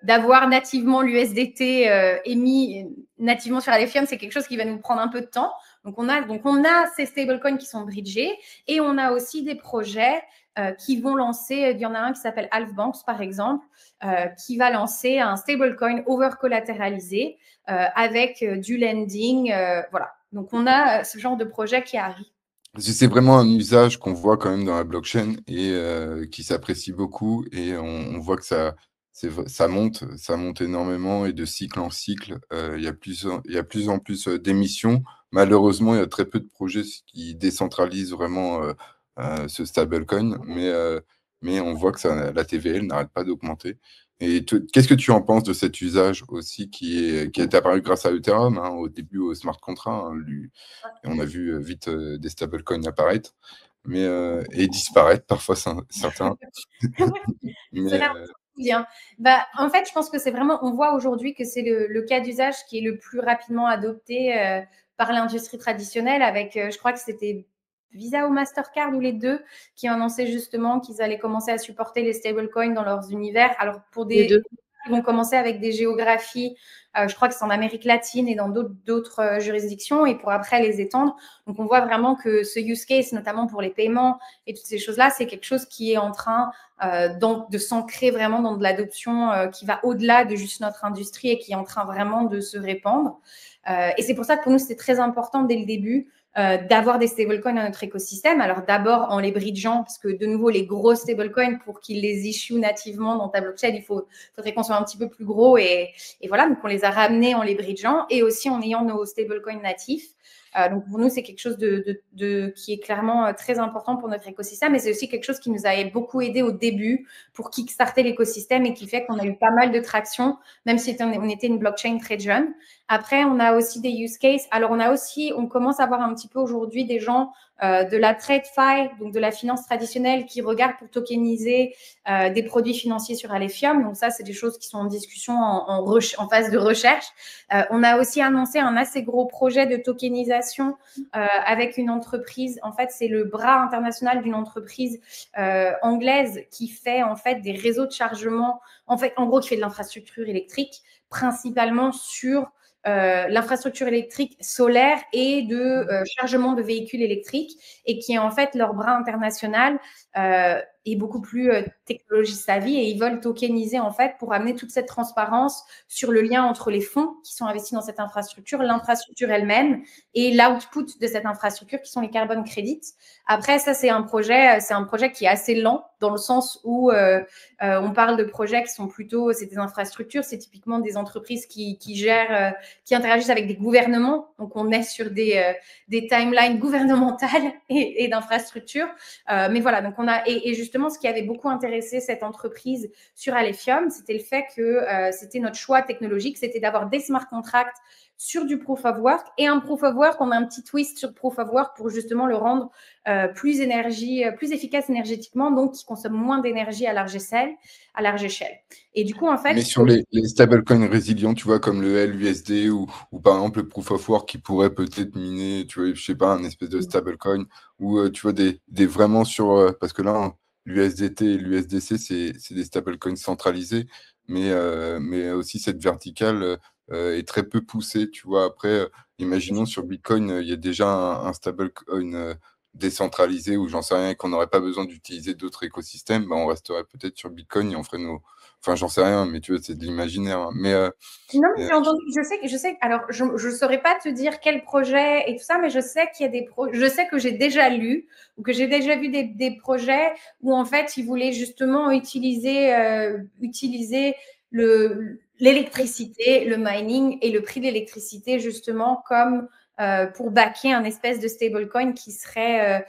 d'avoir nativement l'USDT émis nativement sur Alephium, c'est quelque chose qui va nous prendre un peu de temps. Donc, on a ces stablecoins qui sont bridgés et on a aussi des projets qui vont lancer, il y en a un qui s'appelle Halfbanks, par exemple, qui va lancer un stablecoin over-collatéralisé avec du lending. Voilà. Donc, on a ce genre de projet qui arrive. C'est vraiment un usage qu'on voit quand même dans la blockchain et qui s'apprécie beaucoup. Et on voit que ça monte énormément et de cycle en cycle. Il y a plus en plus d'émissions. Malheureusement, il y a très peu de projets qui décentralisent vraiment ce stablecoin, mais on voit que la TVL n'arrête pas d'augmenter. Et qu'est-ce que tu en penses de cet usage aussi qui est apparu grâce à Ethereum, hein, au début au smart contract, hein, et on a vu vite des stablecoins apparaître et disparaître parfois certains. Mais, bien. En fait, je pense que c'est vraiment, on voit aujourd'hui que c'est le cas d'usage qui est le plus rapidement adopté par l'industrie traditionnelle avec, je crois que c'était Visa ou Mastercard ou les deux qui annonçaient justement qu'ils allaient commencer à supporter les stablecoins dans leurs univers. Alors, pour Les deux. ils vont commencer avec des géographies, je crois que c'est en Amérique latine et dans d'autres juridictions, et pour après les étendre. Donc, on voit vraiment que ce use case, notamment pour les paiements et toutes ces choses-là, c'est quelque chose qui est en train de s'ancrer vraiment dans de l'adoption qui va au-delà de juste notre industrie et qui est en train vraiment de se répandre. Et c'est pour ça que pour nous, c'était très important dès le début d'avoir des stablecoins dans notre écosystème. Alors d'abord en les bridgeant, parce que de nouveau, les gros stablecoins, pour qu'ils les issuent nativement dans ta blockchain, faudrait qu'on soit un petit peu plus gros. Et voilà, donc on les a ramenés en les bridgeant et aussi en ayant nos stablecoins natifs. Donc pour nous, c'est quelque chose qui est clairement très important pour notre écosystème, et c'est aussi quelque chose qui nous a beaucoup aidé au début pour kickstarter l'écosystème et qui fait qu'on a eu pas mal de traction, même si on était une blockchain très jeune. Après, on a aussi des use cases. Alors, on commence à voir un petit peu aujourd'hui des gens de la TradeFi, donc de la finance traditionnelle, qui regardent pour tokeniser des produits financiers sur Alephium. Donc ça, c'est des choses qui sont en discussion en phase de recherche. On a aussi annoncé un assez gros projet de tokenisation avec une entreprise. En fait, c'est le bras international d'une entreprise anglaise qui fait en fait des réseaux de chargement. En gros, qui fait de l'infrastructure électrique, principalement sur l'infrastructure électrique solaire et de chargement de véhicules électriques, et qui est en fait leur bras international est beaucoup plus technologie savvy, et ils veulent tokeniser en fait pour amener toute cette transparence sur le lien entre les fonds qui sont investis dans cette infrastructure, l'infrastructure elle-même et l'output de cette infrastructure qui sont les carbon credits. Après, ça c'est un projet qui est assez lent dans le sens où on parle de projets qui sont plutôt, c'est des infrastructures, c'est typiquement des entreprises qui gèrent, qui interagissent avec des gouvernements. Donc on est sur des timelines gouvernementales et d'infrastructures. Mais voilà, donc on a, et justement, justement, ce qui avait beaucoup intéressé cette entreprise sur Alephium, c'était le fait que c'était notre choix technologique, c'était d'avoir des smart contracts sur du proof of work et un proof of work, on a un petit twist sur proof of work pour justement le rendre plus efficace énergétiquement, donc qui consomme moins d'énergie à large échelle. Et du coup, en fait, Mais sur les stablecoins résilients, tu vois, comme le LUSD ou par exemple le Proof of Work qui pourrait peut-être miner, tu vois, je sais pas, un espèce de stablecoin ou tu vois, des vraiment sur. Parce que là, l'USDT et l'USDC, c'est des stablecoins centralisés, mais aussi cette verticale est très peu poussée, tu vois. Après, imaginons sur Bitcoin, il y a déjà un stablecoin décentralisé ou j'en sais rien, qu'on n'aurait pas besoin d'utiliser d'autres écosystèmes, bah, on resterait peut-être sur Bitcoin et on ferait nos. Enfin, j'en sais rien, mais tu vois, c'est de l'imaginaire, hein. Non, mais j'ai entendu, je sais, alors je saurais pas te dire quel projet et tout ça, mais je sais qu'il y a des je sais que j'ai déjà lu ou que j'ai déjà vu des projets où en fait ils voulaient justement utiliser l'électricité, le mining et le prix de l'électricité justement comme pour backer un espèce de stablecoin qui serait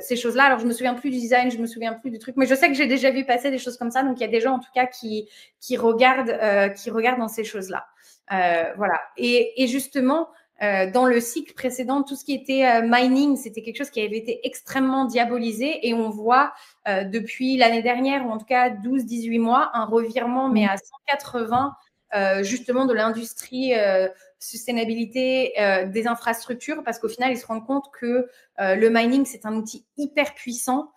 ces choses-là. Alors, je me souviens plus du design, je me souviens plus du truc, mais je sais que j'ai déjà vu passer des choses comme ça. Donc, il y a des gens, en tout cas, qui regardent dans ces choses-là. Voilà. Et justement, dans le cycle précédent, tout ce qui était mining, c'était quelque chose qui avait été extrêmement diabolisé et on voit depuis l'année dernière, ou en tout cas 12-18 mois, un revirement, mais à 180 justement de l'industrie sustainabilité des infrastructures, parce qu'au final, ils se rendent compte que le mining, c'est un outil hyper puissant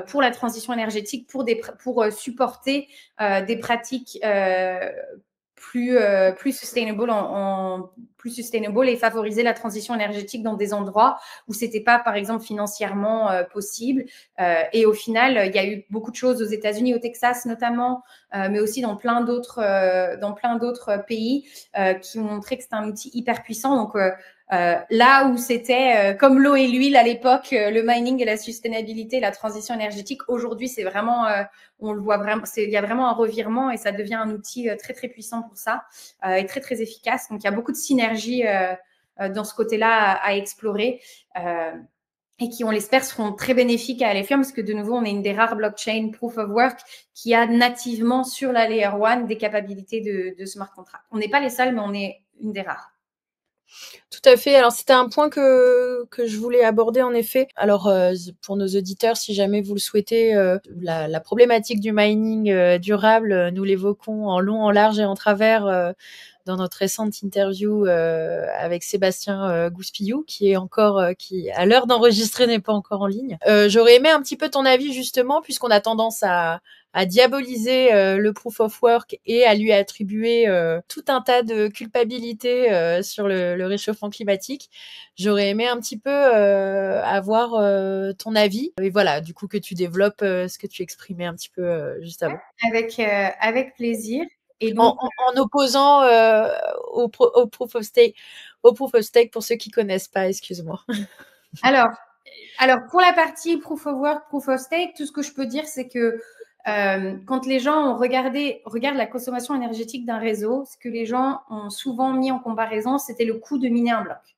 pour la transition énergétique, pour supporter des pratiques plus sustainable plus sustainable et favoriser la transition énergétique dans des endroits où c'était pas par exemple financièrement possible et au final il y a eu beaucoup de choses aux États-Unis, au Texas notamment, mais aussi dans plein d'autres pays qui ont montré que c'était un outil hyper puissant. Donc là où c'était comme l'eau et l'huile à l'époque, le mining et la sustainabilité, la transition énergétique, aujourd'hui c'est vraiment on le voit vraiment, il y a vraiment un revirement et ça devient un outil très très puissant pour ça et très très efficace. Donc il y a beaucoup de synergies dans ce côté-là à explorer et qui, on l'espère, seront très bénéfiques à Alephium parce que de nouveau, on est une des rares blockchains proof of work qui a nativement sur la layer 1 des capacités de smart contract. On n'est pas les seuls, mais on est une des rares. Tout à fait. Alors, c'était un point que je voulais aborder, en effet. Alors, pour nos auditeurs, si jamais vous le souhaitez, la problématique du mining durable, nous l'évoquons en long, en large et en travers dans notre récente interview avec Sébastien Gouspillou, qui est encore, qui à l'heure d'enregistrer n'est pas encore en ligne. J'aurais aimé un petit peu ton avis justement, puisqu'on a tendance à diaboliser le proof of work et à lui attribuer tout un tas de culpabilité sur le réchauffement climatique. J'aurais aimé un petit peu avoir ton avis et voilà, du coup que tu développes ce que tu exprimais un petit peu juste avant. Avec plaisir. Et donc, en opposant au proof of stake, pour ceux qui connaissent pas, excuse-moi. Alors pour la partie proof of work, proof of stake, tout ce que je peux dire, c'est que quand les gens regardent la consommation énergétique d'un réseau, ce que les gens ont souvent mis en comparaison, c'était le coût de miner un bloc.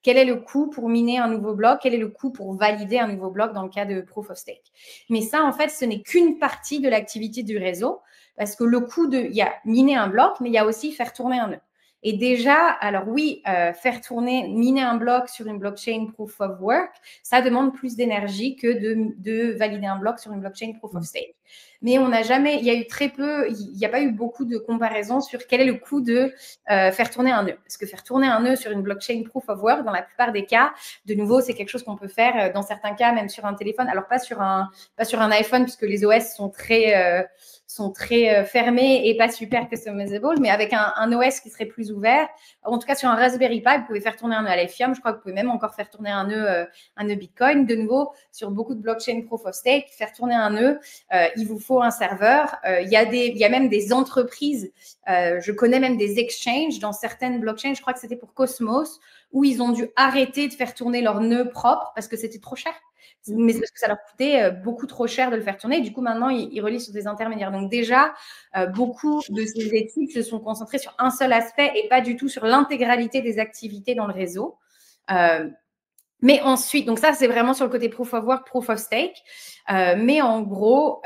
Quel est le coût pour miner un nouveau bloc? Quel est le coût pour valider un nouveau bloc dans le cas de proof of stake? Mais ça, en fait, ce n'est qu'une partie de l'activité du réseau parce que le coût il y a miner un bloc, mais il y a aussi faire tourner un nœud. Et déjà, alors oui, miner un bloc sur une blockchain proof of work, ça demande plus d'énergie que de valider un bloc sur une blockchain proof of stake. Mais on n'a jamais, il y a eu très peu, il n'y a pas eu beaucoup de comparaisons sur quel est le coût de faire tourner un nœud. Parce que faire tourner un nœud sur une blockchain proof of work, dans la plupart des cas, de nouveau, c'est quelque chose qu'on peut faire dans certains cas, même sur un téléphone. Alors pas sur un iPhone, puisque les OS sont très fermés et pas super customizable, mais avec un OS qui serait plus ouvert. En tout cas, sur un Raspberry Pi, vous pouvez faire tourner un nœud Alephium. Je crois que vous pouvez même encore faire tourner un nœud Bitcoin. De nouveau, sur beaucoup de blockchains proof of stake, faire tourner un nœud, il vous faut un serveur. Il y a même des entreprises, je connais même des exchanges dans certaines blockchains, je crois que c'était pour Cosmos, où ils ont dû arrêter de faire tourner leur nœud propre parce que c'était trop cher. Mais c'est parce que ça leur coûtait beaucoup trop cher de le faire tourner. Et du coup, maintenant, ils relient sur des intermédiaires. Donc déjà, beaucoup de ces études se sont concentrées sur un seul aspect et pas du tout sur l'intégralité des activités dans le réseau. Mais ensuite, donc ça, c'est vraiment sur le côté proof of work, proof of stake. Mais en gros,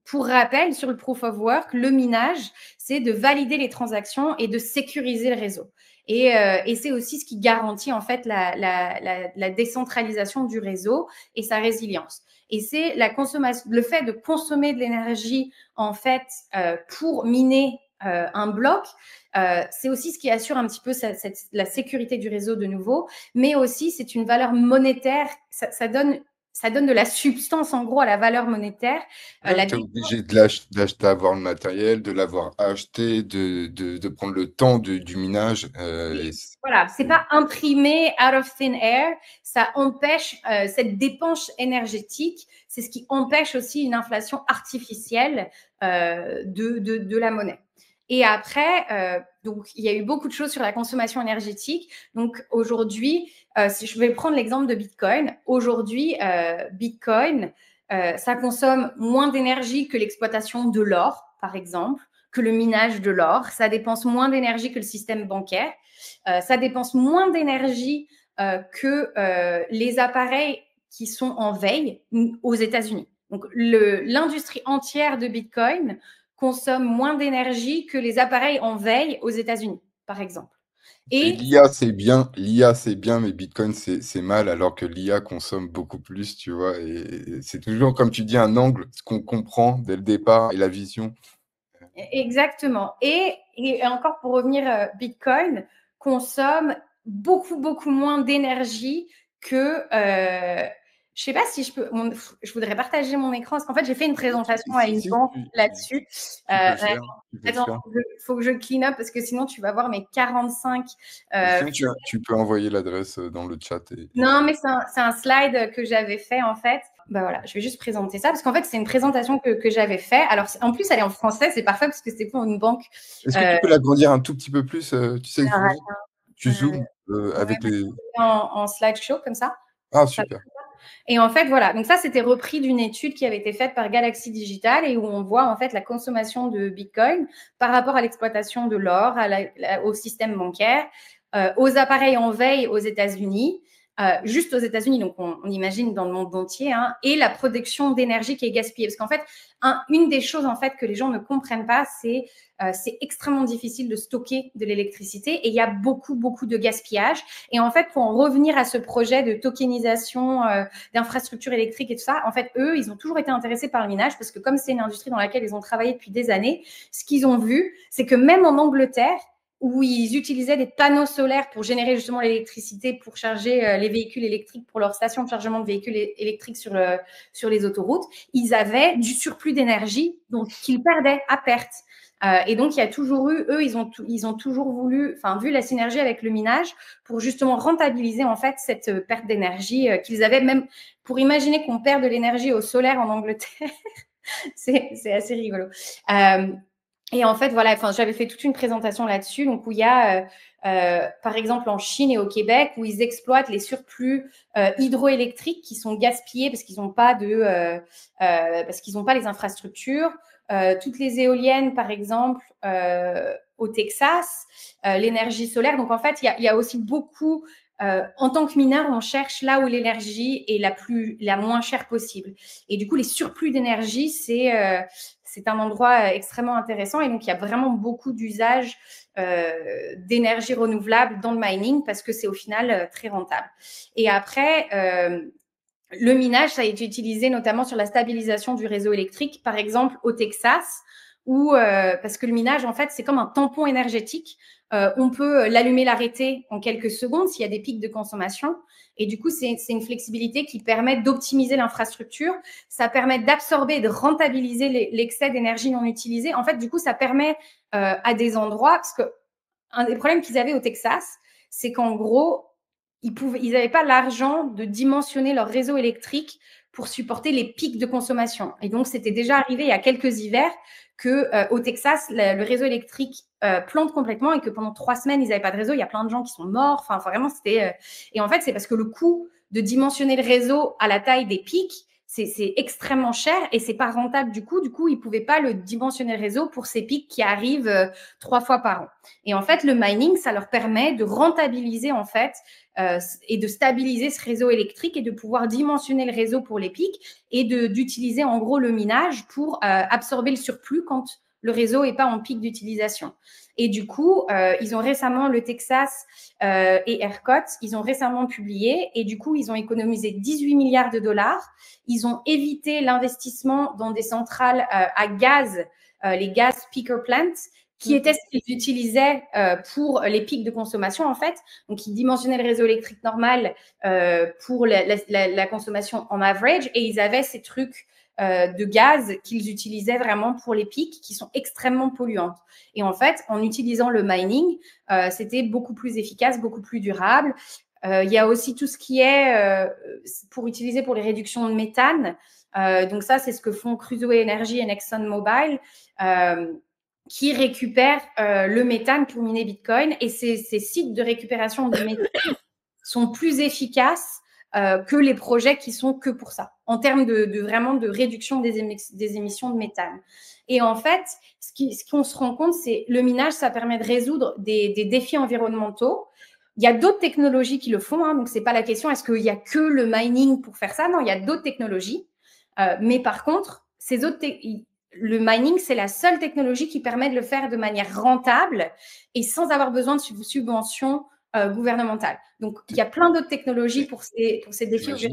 pour rappel, sur le proof of work, le minage, c'est de valider les transactions et de sécuriser le réseau. Et c'est aussi ce qui garantit en fait la décentralisation du réseau et sa résilience. Et c'est la consommation, le fait de consommer de l'énergie en fait pour miner un bloc, c'est aussi ce qui assure un petit peu la sécurité du réseau de nouveau, mais aussi c'est une valeur monétaire, ça donne de la substance en gros à la valeur monétaire. Tu es obligé d'avoir le matériel, de l'avoir acheté, de prendre le temps du minage. Voilà, c'est pas imprimé out of thin air, ça empêche cette dépense énergétique, c'est ce qui empêche aussi une inflation artificielle de la monnaie. Et après, donc il y a eu beaucoup de choses sur la consommation énergétique. Donc aujourd'hui, si je vais prendre l'exemple de Bitcoin, aujourd'hui, Bitcoin, ça consomme moins d'énergie que l'exploitation de l'or, par exemple, que le minage de l'or. Ça dépense moins d'énergie que le système bancaire. Ça dépense moins d'énergie que les appareils qui sont en veille aux États-Unis. Donc, l'industrie entière de Bitcoin consomme moins d'énergie que les appareils en veille aux États-Unis, par exemple. Et l'IA, c'est bien, mais Bitcoin, c'est mal, alors que l'IA consomme beaucoup plus, tu vois. Et c'est toujours, comme tu dis, un angle, ce qu'on comprend dès le départ et la vision. Exactement. Et encore pour revenir, Bitcoin consomme beaucoup, beaucoup moins d'énergie que... je ne sais pas si je voudrais partager mon écran parce qu'en fait, j'ai fait une présentation à une banque là-dessus. Attends, il faut que je clean up parce que sinon, tu vas voir mes 45... tu peux envoyer l'adresse dans le chat. Non, mais c'est un slide que j'avais fait en fait. Bah voilà, je vais juste présenter ça parce qu'en fait, c'est une présentation que j'avais fait. Alors, en plus, elle est en français, c'est parfait parce que c'est pour une banque. Est-ce que tu peux l'agrandir un tout petit peu plus? Tu sais, tu zoomes avec les... En slideshow comme ça. Ah, super. Et en fait, voilà. Donc ça, c'était repris d'une étude qui avait été faite par Galaxy Digital et où on voit en fait la consommation de Bitcoin par rapport à l'exploitation de l'or, au système bancaire, aux appareils en veille aux États-Unis. Juste aux États-Unis, donc on imagine dans le monde entier, hein, et la production d'énergie qui est gaspillée. Parce qu'en fait, une des choses en fait que les gens ne comprennent pas, c'est extrêmement difficile de stocker de l'électricité et il y a beaucoup, beaucoup de gaspillage. Et en fait, pour en revenir à ce projet de tokenisation d'infrastructures électriques et tout ça, en fait, eux, ils ont toujours été intéressés par le minage parce que comme c'est une industrie dans laquelle ils ont travaillé depuis des années, ce qu'ils ont vu, c'est que même en Angleterre, où ils utilisaient des panneaux solaires pour générer justement l'électricité, pour charger les véhicules électriques pour leur station de chargement de véhicules électriques sur les autoroutes, ils avaient du surplus d'énergie qu'ils perdaient à perte. Et donc, il y a toujours eu, eux, ils ont toujours voulu, vu la synergie avec le minage pour justement rentabiliser en fait cette perte d'énergie qu'ils avaient, même pour imaginer qu'on perd de l'énergie au solaire en Angleterre. c'est assez rigolo. Et en fait, voilà, j'avais fait toute une présentation là-dessus, donc où il y a, par exemple, en Chine et au Québec, où ils exploitent les surplus hydroélectriques qui sont gaspillés parce qu'ils n'ont pas les infrastructures. Toutes les éoliennes, par exemple, au Texas, l'énergie solaire. Donc, en fait, il y a aussi beaucoup... en tant que mineur, on cherche là où l'énergie est la moins chère possible. Et du coup, les surplus d'énergie, c'est un endroit extrêmement intéressant. Et donc, il y a vraiment beaucoup d'usages d'énergie renouvelable dans le mining parce que c'est au final très rentable. Et après, le minage, ça a été utilisé notamment sur la stabilisation du réseau électrique, par exemple au Texas, parce que le minage, en fait, c'est comme un tampon énergétique. On peut l'allumer, l'arrêter en quelques secondes s'il y a des pics de consommation. Et du coup, c'est une flexibilité qui permet d'optimiser l'infrastructure. Ça permet d'absorber et de rentabiliser l'excès d'énergie non utilisée. En fait, du coup, ça permet à des endroits, parce que un des problèmes qu'ils avaient au Texas, c'est qu'en gros, ils n'avaient pas l'argent de dimensionner leur réseau électrique pour supporter les pics de consommation. Et donc, c'était déjà arrivé il y a quelques hivers qu'au Texas, le réseau électrique plante complètement et que pendant 3 semaines, ils n'avaient pas de réseau. Il y a plein de gens qui sont morts. Enfin, vraiment, c'était... Et en fait, c'est parce que le coût de dimensionner le réseau à la taille des pics, c'est extrêmement cher et c'est pas rentable du coup. Du coup, ils pouvaient pas le dimensionner le réseau pour ces pics qui arrivent 3 fois par an. Et en fait, le mining, ça leur permet de rentabiliser en fait et de stabiliser ce réseau électrique et de pouvoir dimensionner le réseau pour les pics et d'utiliser en gros le minage pour absorber le surplus quand le réseau n'est pas en pic d'utilisation. Et du coup, ils ont récemment, le Texas et ERCOT, ils ont récemment publié et du coup, ils ont économisé 18 milliards de dollars. Ils ont évité l'investissement dans des centrales à gaz, les gas peaker plants, qui étaient ce qu'ils utilisaient pour les pics de consommation, en fait. Donc, ils dimensionnaient le réseau électrique normal pour la consommation en average et ils avaient ces trucs de gaz qu'ils utilisaient vraiment pour les pics qui sont extrêmement polluantes. Et en fait, en utilisant le mining, c'était beaucoup plus efficace, beaucoup plus durable. Il y a aussi tout ce qui est pour utiliser pour les réductions de méthane. Donc ça, c'est ce que font Crusoe Energy et ExxonMobil qui récupèrent le méthane pour miner Bitcoin. Et ces sites de récupération de méthane sont plus efficaces que les projets qui sont que pour ça, en termes vraiment de réduction des émissions de méthane. Et en fait, ce qu'on se rend compte, c'est le minage, ça permet de résoudre des défis environnementaux. Il y a d'autres technologies qui le font, hein, donc c'est pas la question, est-ce qu'il y a que le mining pour faire ça? Non, il y a d'autres technologies. Mais par contre, le mining, c'est la seule technologie qui permet de le faire de manière rentable et sans avoir besoin de subventions gouvernementales. Donc, il y a plein d'autres technologies pour ces défis.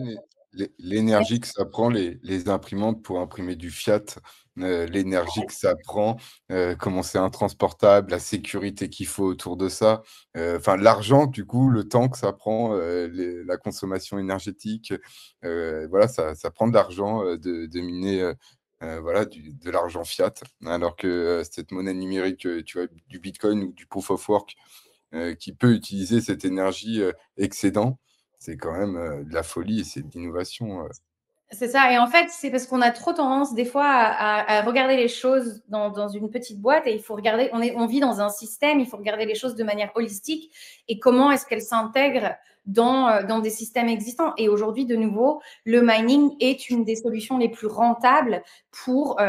L'énergie que ça prend, les imprimantes pour imprimer du fiat, l'énergie que ça prend, comment c'est intransportable, la sécurité qu'il faut autour de ça, enfin l'argent du coup, le temps que ça prend, la consommation énergétique, voilà, ça prend de l'argent de miner voilà, de l'argent fiat, alors que cette monnaie numérique, tu vois, du Bitcoin ou du Proof of Work, qui peut utiliser cette énergie excédent, c'est quand même de la folie et c'est de l'innovation. C'est ça. Et en fait, c'est parce qu'on a trop tendance des fois à regarder les choses dans une petite boîte et il faut regarder, on vit dans un système, il faut regarder les choses de manière holistique et comment est-ce qu'elles s'intègrent dans des systèmes existants. Et aujourd'hui, de nouveau, le mining est une des solutions les plus rentables pour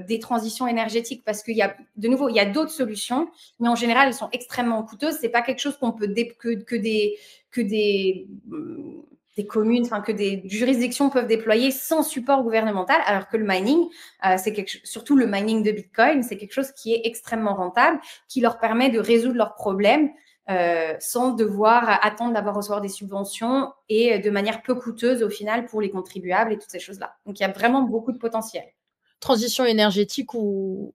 des transitions énergétiques parce qu'il y a, de nouveau, il y a d'autres solutions, mais en général, elles sont extrêmement coûteuses. C'est pas quelque chose qu'on peut que des communes, enfin que des juridictions peuvent déployer sans support gouvernemental, alors que le mining, surtout le mining de Bitcoin, c'est quelque chose qui est extrêmement rentable, qui leur permet de résoudre leurs problèmes sans devoir attendre d'avoir recevoir des subventions et de manière peu coûteuse au final pour les contribuables et toutes ces choses-là. Donc il y a vraiment beaucoup de potentiel. Transition énergétique ou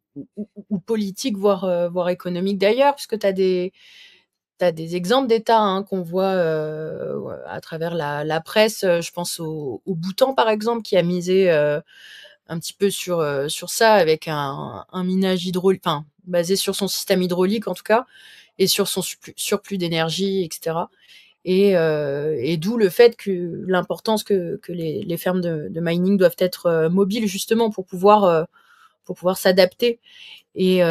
politique, voire économique d'ailleurs, puisque tu as des exemples d'États qu'on voit à travers la presse. Je pense au Bhoutan, par exemple, qui a misé un petit peu sur ça avec un minage hydraulique, enfin, basé sur son système hydraulique en tout cas, et sur son surplus d'énergie, etc. Et d'où le fait que l'importance que les fermes de mining doivent être mobiles justement pour pouvoir s'adapter. Et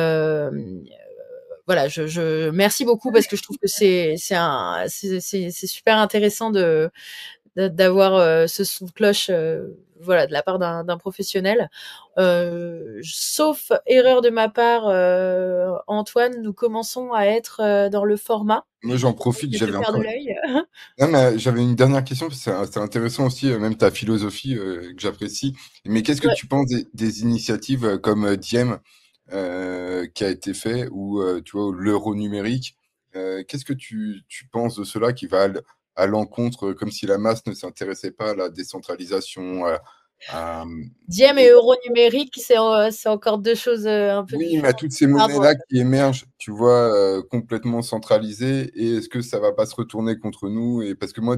voilà, je merci beaucoup parce que je trouve que c'est super intéressant d'avoir ce son de cloche voilà, de la part d'un professionnel. Sauf erreur de ma part, Antoine, nous commençons à être dans le format. Moi, j'en profite, j'avais encore... j'avais une dernière question, parce que c'est intéressant aussi, même ta philosophie que j'apprécie. Mais qu'est-ce que tu penses des initiatives comme Diem qui a été fait, ou tu vois, l'euro numérique? Qu'est-ce que tu penses de cela qui va à l'encontre, comme si la masse ne s'intéressait pas à la décentralisation, Diem et euro numérique, c'est encore deux choses un peu différentes. Oui, mais à toutes ces monnaies-là qui émergent, tu vois, complètement centralisées, et est-ce que ça va pas se retourner contre nous? Et parce que moi,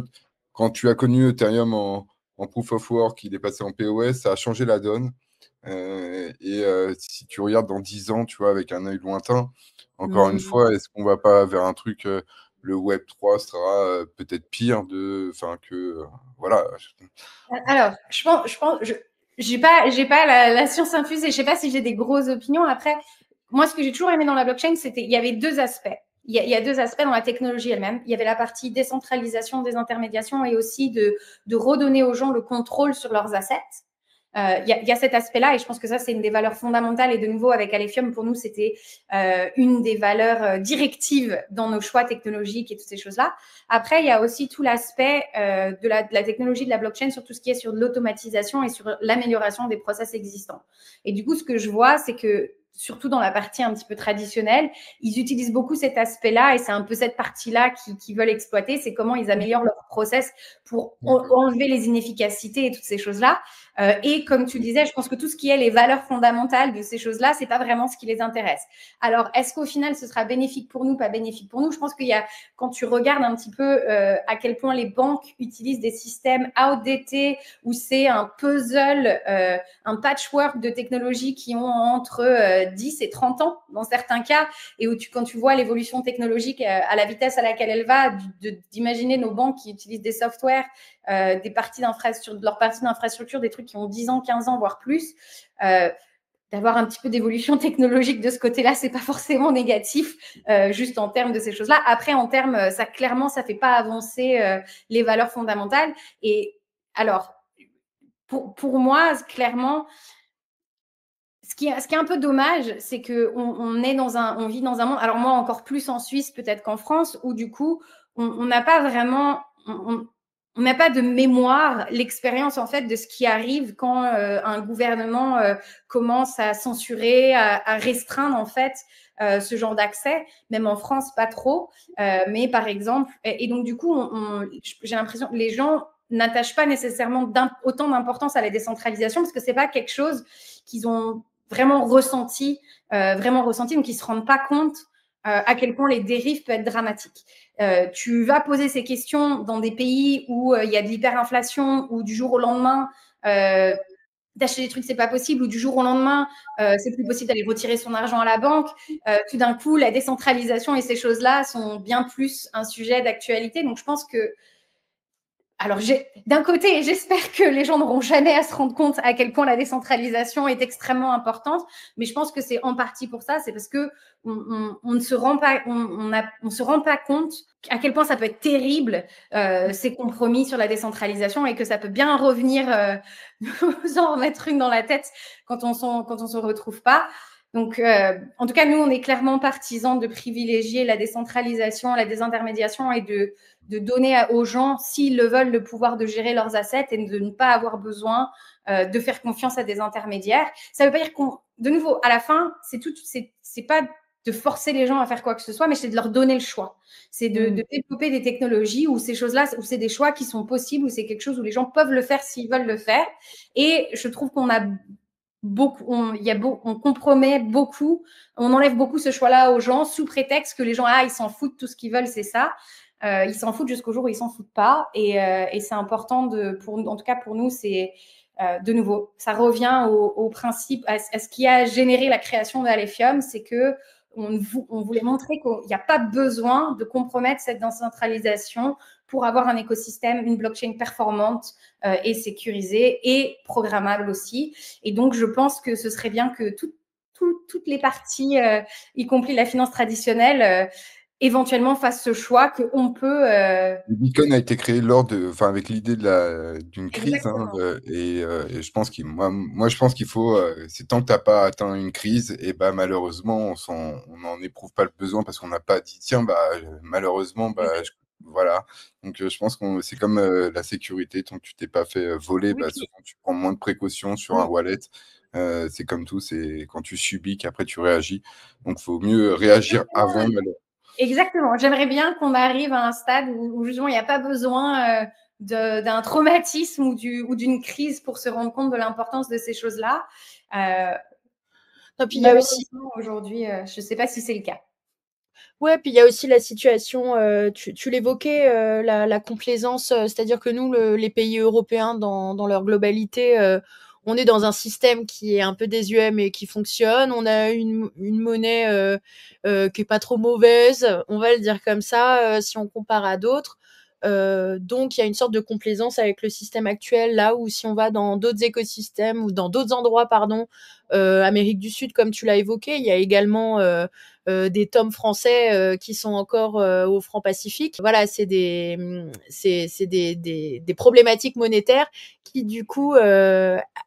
quand tu as connu Ethereum en Proof of Work, il est passé en POS, ça a changé la donne. Si tu regardes dans 10 ans, tu vois, avec un œil lointain, encore une fois, est-ce qu'on va pas vers un truc, le Web 3 sera peut-être pire voilà. Alors, je pense, j'ai pas la science infuse et je sais pas si j'ai des grosses opinions. Après, moi, ce que j'ai toujours aimé dans la blockchain, il y avait deux aspects. Il y a deux aspects dans la technologie elle-même. Il y avait la partie décentralisation, désintermédiation et aussi de redonner aux gens le contrôle sur leurs assets. y a cet aspect-là, et je pense que ça, c'est une des valeurs fondamentales. Et de nouveau, avec Alephium, pour nous, c'était une des valeurs directives dans nos choix technologiques et toutes ces choses-là. Après, il y a aussi tout l'aspect de la technologie de la blockchain sur tout ce qui est sur l'automatisation et sur l'amélioration des process existants. Et du coup, ce que je vois, c'est que surtout dans la partie un petit peu traditionnelle, ils utilisent beaucoup cet aspect-là, et c'est un peu cette partie-là qu'ils veulent exploiter, c'est comment ils améliorent leur process pour enlever les inefficacités et toutes ces choses-là. Et comme tu disais, je pense que tout ce qui est les valeurs fondamentales de ces choses-là, c'est pas vraiment ce qui les intéresse. Alors, est-ce qu'au final, ce sera bénéfique pour nous, pas bénéfique pour nous? Je pense qu'il y a, quand tu regardes un petit peu à quel point les banques utilisent des systèmes outdated, où c'est un puzzle, un patchwork de technologies qui ont entre 10 et 30 ans dans certains cas, et où quand tu vois l'évolution technologique à la vitesse à laquelle elle va, d'imaginer nos banques qui utilisent des softwares, des parties d'infrastructure, de leur partie d'infrastructure, des trucs qui ont 10 ans, 15 ans, voire plus, d'avoir un petit peu d'évolution technologique de ce côté-là, c'est pas forcément négatif, juste en termes de ces choses-là. Après, en termes, ça clairement, ça fait pas avancer les valeurs fondamentales. Et alors, pour moi, clairement, ce qui est un peu dommage, c'est que on vit dans un monde, alors moi encore plus en Suisse peut-être qu'en France, où du coup, on n'a pas vraiment, on n'a pas de mémoire, l'expérience en fait de ce qui arrive quand un gouvernement commence à censurer, à restreindre en fait ce genre d'accès. Même en France, pas trop. Mais par exemple, et donc du coup, j'ai l'impression que les gens n'attachent pas nécessairement autant d'importance à la décentralisation, parce que c'est pas quelque chose qu'ils ont vraiment ressenti, donc ils se rendent pas compte à quel point les dérives peuvent être dramatiques. Tu vas poser ces questions dans des pays où il y a de l'hyperinflation, où du jour au lendemain, d'acheter des trucs, c'est pas possible, ou du jour au lendemain, c'est plus possible d'aller retirer son argent à la banque. Tout d'un coup, la décentralisation et ces choses-là sont bien plus un sujet d'actualité. Donc, je pense que alors, d'un côté, j'espère que les gens n'auront jamais à se rendre compte à quel point la décentralisation est extrêmement importante, mais je pense que c'est en partie pour ça, c'est parce que on ne se rend pas, on se rend pas compte à quel point ça peut être terrible ces compromis sur la décentralisation, et que ça peut bien revenir nous en remettre une dans la tête quand on se retrouve pas. Donc, en tout cas, nous, on est clairement partisans de privilégier la décentralisation, la désintermédiation, et de donner aux gens, s'ils le veulent, le pouvoir de gérer leurs assets, et de ne pas avoir besoin de faire confiance à des intermédiaires. Ça ne veut pas dire de nouveau, à la fin, c'est pas de forcer les gens à faire quoi que ce soit, mais c'est de leur donner le choix. C'est de développer des technologies où ces choses-là, où c'est des choix qui sont possibles, où c'est quelque chose où les gens peuvent le faire s'ils veulent le faire. Et je trouve qu'on a on compromet beaucoup, on enlève beaucoup ce choix-là aux gens sous prétexte que les gens, ils s'en foutent, tout ce qu'ils veulent, c'est ça. Ils s'en foutent jusqu'au jour où ils s'en foutent pas. Et c'est important en tout cas pour nous, c'est de nouveau, ça revient au principe, à ce qui a généré la création d'Alephium, c'est que on voulait montrer qu'il n'y a pas besoin de compromettre cette décentralisation pour avoir un écosystème, une blockchain performante et sécurisée et programmable aussi. Et donc, je pense que ce serait bien que toutes les parties, y compris la finance traditionnelle, éventuellement fassent ce choix qu'on peut. Le Bitcoin a été créé avec l'idée d'une crise, hein, et je pense moi, je pense qu'il faut, c'est tant que t'as pas atteint une crise, et bah malheureusement, on n'en éprouve pas le besoin parce qu'on n'a pas dit tiens malheureusement voilà. Donc je pense c'est comme la sécurité, tant que tu t'es pas fait voler, souvent tu prends moins de précautions sur un wallet. C'est comme tout, c'est quand tu subis qu'après tu réagis. Donc faut mieux réagir avant. Exactement. J'aimerais bien qu'on arrive à un stade où justement il n'y a pas besoin d'un traumatisme ou d'une crise pour se rendre compte de l'importance de ces choses-là. Puis il y a aussi aujourd'hui, je ne sais pas si c'est le cas. Ouais, puis il y a aussi la situation, tu l'évoquais, la complaisance, c'est-à-dire que nous, les pays européens, dans leur globalité, on est dans un système qui est un peu désuet mais qui fonctionne. On a une monnaie qui est pas trop mauvaise, on va le dire comme ça, si on compare à d'autres. Donc, il y a une sorte de complaisance avec le système actuel, là où si on va dans d'autres écosystèmes ou dans d'autres endroits, pardon, Amérique du Sud, comme tu l'as évoqué, il y a également des tomes français qui sont encore au franc Pacifique. Voilà, c'est des problématiques monétaires qui, du coup,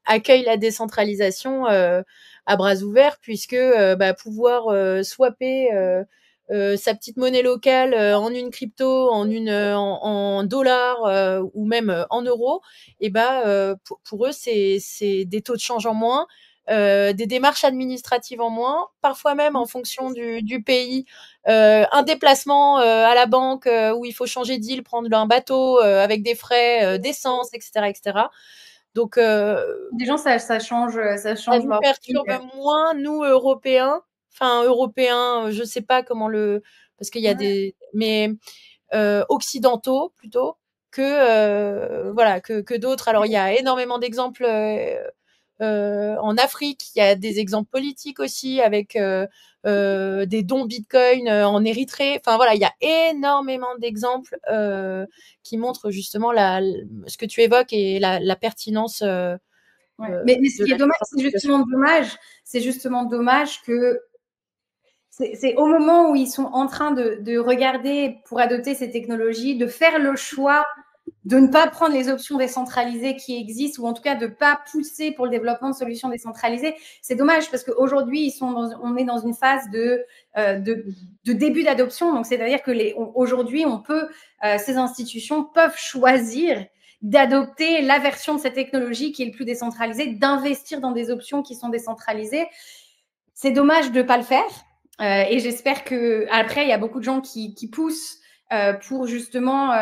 accueillent la décentralisation à bras ouverts, puisque pouvoir swapper sa petite monnaie locale en une crypto, en dollars ou même en euros, et pour eux, c'est des taux de change en moins, des démarches administratives en moins, parfois même en fonction du pays, un déplacement à la banque où il faut changer d'île, prendre un bateau avec des frais d'essence, etc., etc. Donc, des gens, ça change ça nous leur vie. perturbe moins, nous, Européens. Enfin, Européens, je sais pas comment le... Parce qu'il y a des... Mais occidentaux, plutôt, que d'autres. Alors, il y a énormément d'exemples en Afrique. Il y a des exemples politiques aussi, avec des dons Bitcoin en Érythrée. Enfin, voilà, il y a énormément d'exemples qui montrent justement ce que tu évoques et la pertinence mais ce qui est dommage, c'est justement dommage que c'est au moment où ils sont en train de regarder pour adopter ces technologies, de faire le choix de ne pas prendre les options décentralisées qui existent, ou en tout cas de ne pas pousser pour le développement de solutions décentralisées. C'est dommage parce qu'aujourd'hui, on est dans une phase de début d'adoption. Donc, c'est-à-dire que aujourd'hui, ces institutions peuvent choisir d'adopter la version de cette technologie qui est le plus décentralisée, d'investir dans des options qui sont décentralisées. C'est dommage de ne pas le faire. Et j'espère qu'après, il y a beaucoup de gens qui poussent pour justement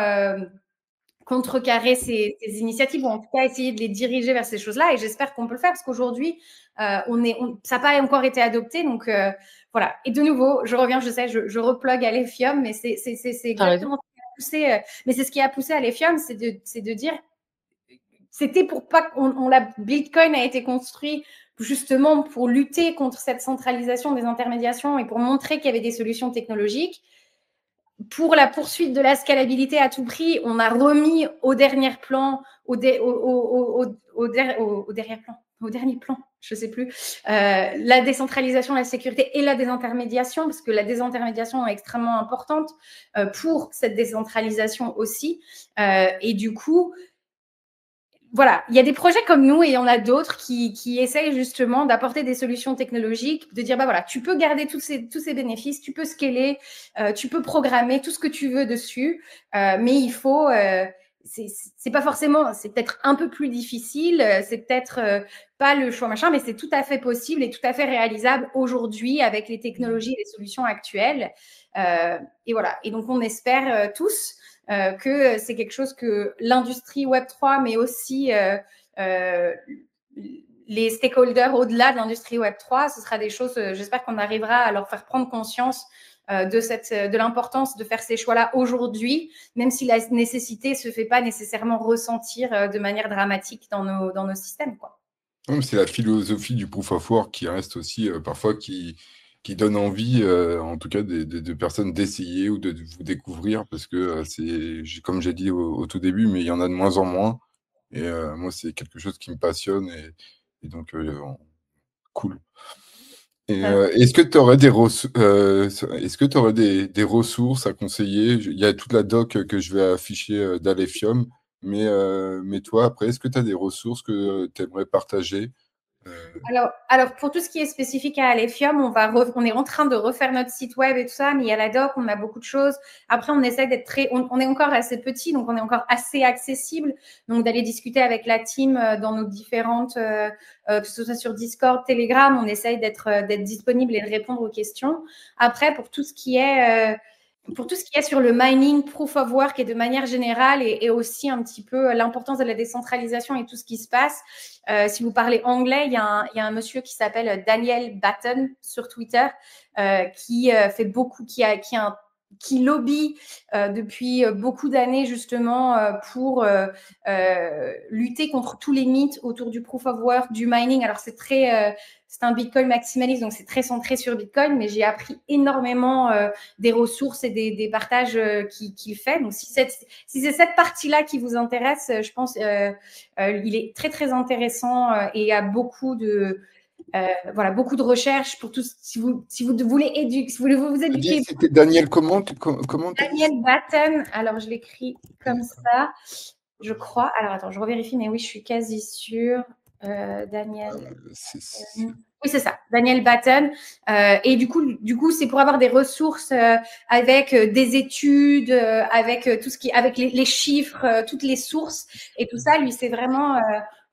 contrecarrer ces initiatives, ou en tout cas essayer de les diriger vers ces choses-là. Et j'espère qu'on peut le faire parce qu'aujourd'hui, ça n'a pas encore été adopté. Donc voilà. Et de nouveau, je reviens, je sais, je replugue à l'Ephium, mais c'est exactement ce qui a poussé. Mais c'est ce qui a poussé à l'Ephium, c'est de dire, c'était pour pas qu'on la Bitcoin a été construit justement pour lutter contre cette centralisation des intermédiations et pour montrer qu'il y avait des solutions technologiques. Pour la poursuite de la scalabilité à tout prix, on a remis au dernier plan, au dernier plan, je ne sais plus, la décentralisation, la sécurité et la désintermédiation, parce que la désintermédiation est extrêmement importante pour cette décentralisation aussi. Et du coup, voilà, il y a des projets comme nous et il y en a d'autres qui essayent justement d'apporter des solutions technologiques, de dire, voilà, tu peux garder tous ces bénéfices, tu peux scaler, tu peux programmer tout ce que tu veux dessus, mais il faut, c'est pas forcément, c'est peut-être un peu plus difficile, c'est peut-être pas le choix machin, mais c'est tout à fait possible et tout à fait réalisable aujourd'hui avec les technologies et les solutions actuelles. Et voilà, et donc on espère tous que c'est quelque chose que l'industrie Web3, mais aussi les stakeholders au-delà de l'industrie Web3, ce sera des choses, j'espère qu'on arrivera à leur faire prendre conscience de l'importance de faire ces choix-là aujourd'hui, même si la nécessité ne se fait pas nécessairement ressentir de manière dramatique dans nos systèmes, quoi. C'est la philosophie du proof of work qui reste aussi parfois qui donne envie, en tout cas de personnes d'essayer ou de vous découvrir parce que comme j'ai dit au tout début, mais il y en a de moins en moins. Et moi, c'est quelque chose qui me passionne et donc cool. Et est-ce que tu aurais des ressources à conseiller? Il y a toute la doc que je vais afficher d'Alephium, mais toi, après, est-ce que tu as des ressources que tu aimerais partager? Alors, pour tout ce qui est spécifique à Alephium, on est en train de refaire notre site web et tout ça, mais il y a la doc, on a beaucoup de choses. Après, on essaie d'être on est encore assez petit, donc on est encore assez accessible. Donc, d'aller discuter avec la team dans nos différentes, que ce soit sur Discord, Telegram, on essaye d'être disponible et de répondre aux questions. Après, pour tout ce qui est sur le mining, proof of work et de manière générale, et aussi un petit peu l'importance de la décentralisation et tout ce qui se passe. Si vous parlez anglais, il y a un monsieur qui s'appelle Daniel Batten sur Twitter qui fait beaucoup, qui a un qui lobby depuis beaucoup d'années justement pour lutter contre tous les mythes autour du proof of work, du mining. Alors c'est un Bitcoin maximaliste, donc c'est très centré sur Bitcoin, mais j'ai appris énormément des ressources et des partages qu'il fait. Donc si c'est cette partie-là qui vous intéresse, je pense il est très très intéressant et il y a beaucoup de beaucoup de recherches pour tout. Si vous voulez vous éduquer. C'était Daniel comment Daniel Batten. Alors je l'écris comme ça, je crois. Alors attends, je revérifie, mais oui, je suis quasi sûre. Daniel. Oui, c'est ça, Daniel Batten. Et du coup, c'est pour avoir des ressources avec des études, avec tout ce qui, avec les chiffres, toutes les sources et tout ça. Lui, c'est vraiment,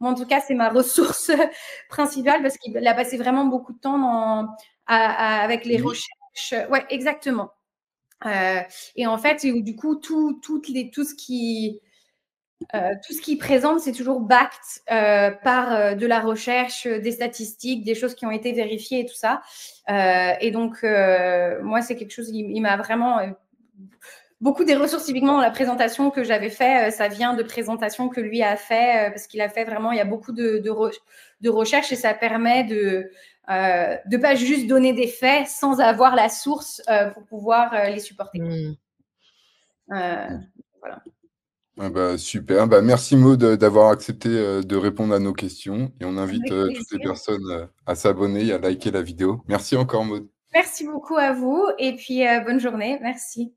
moi en tout cas, c'est ma ressource principale parce qu'il a passé vraiment beaucoup de temps avec les recherches. Ouais, exactement. Et en fait, du coup, tout ce qui présente, c'est toujours backed par de la recherche, des statistiques, des choses qui ont été vérifiées et tout ça. Et donc, moi, c'est quelque chose qui m'a vraiment... beaucoup des ressources, typiquement, la présentation que j'avais fait, ça vient de présentations que lui a fait, parce qu'il a fait vraiment, il y a beaucoup de recherches et ça permet de pas juste donner des faits sans avoir la source pour pouvoir les supporter. Voilà. Ah bah, super. Bah, merci Maud d'avoir accepté de répondre à nos questions. Et on invite toutes les personnes à s'abonner et à liker la vidéo. Merci encore Maud. Merci beaucoup à vous et puis bonne journée. Merci.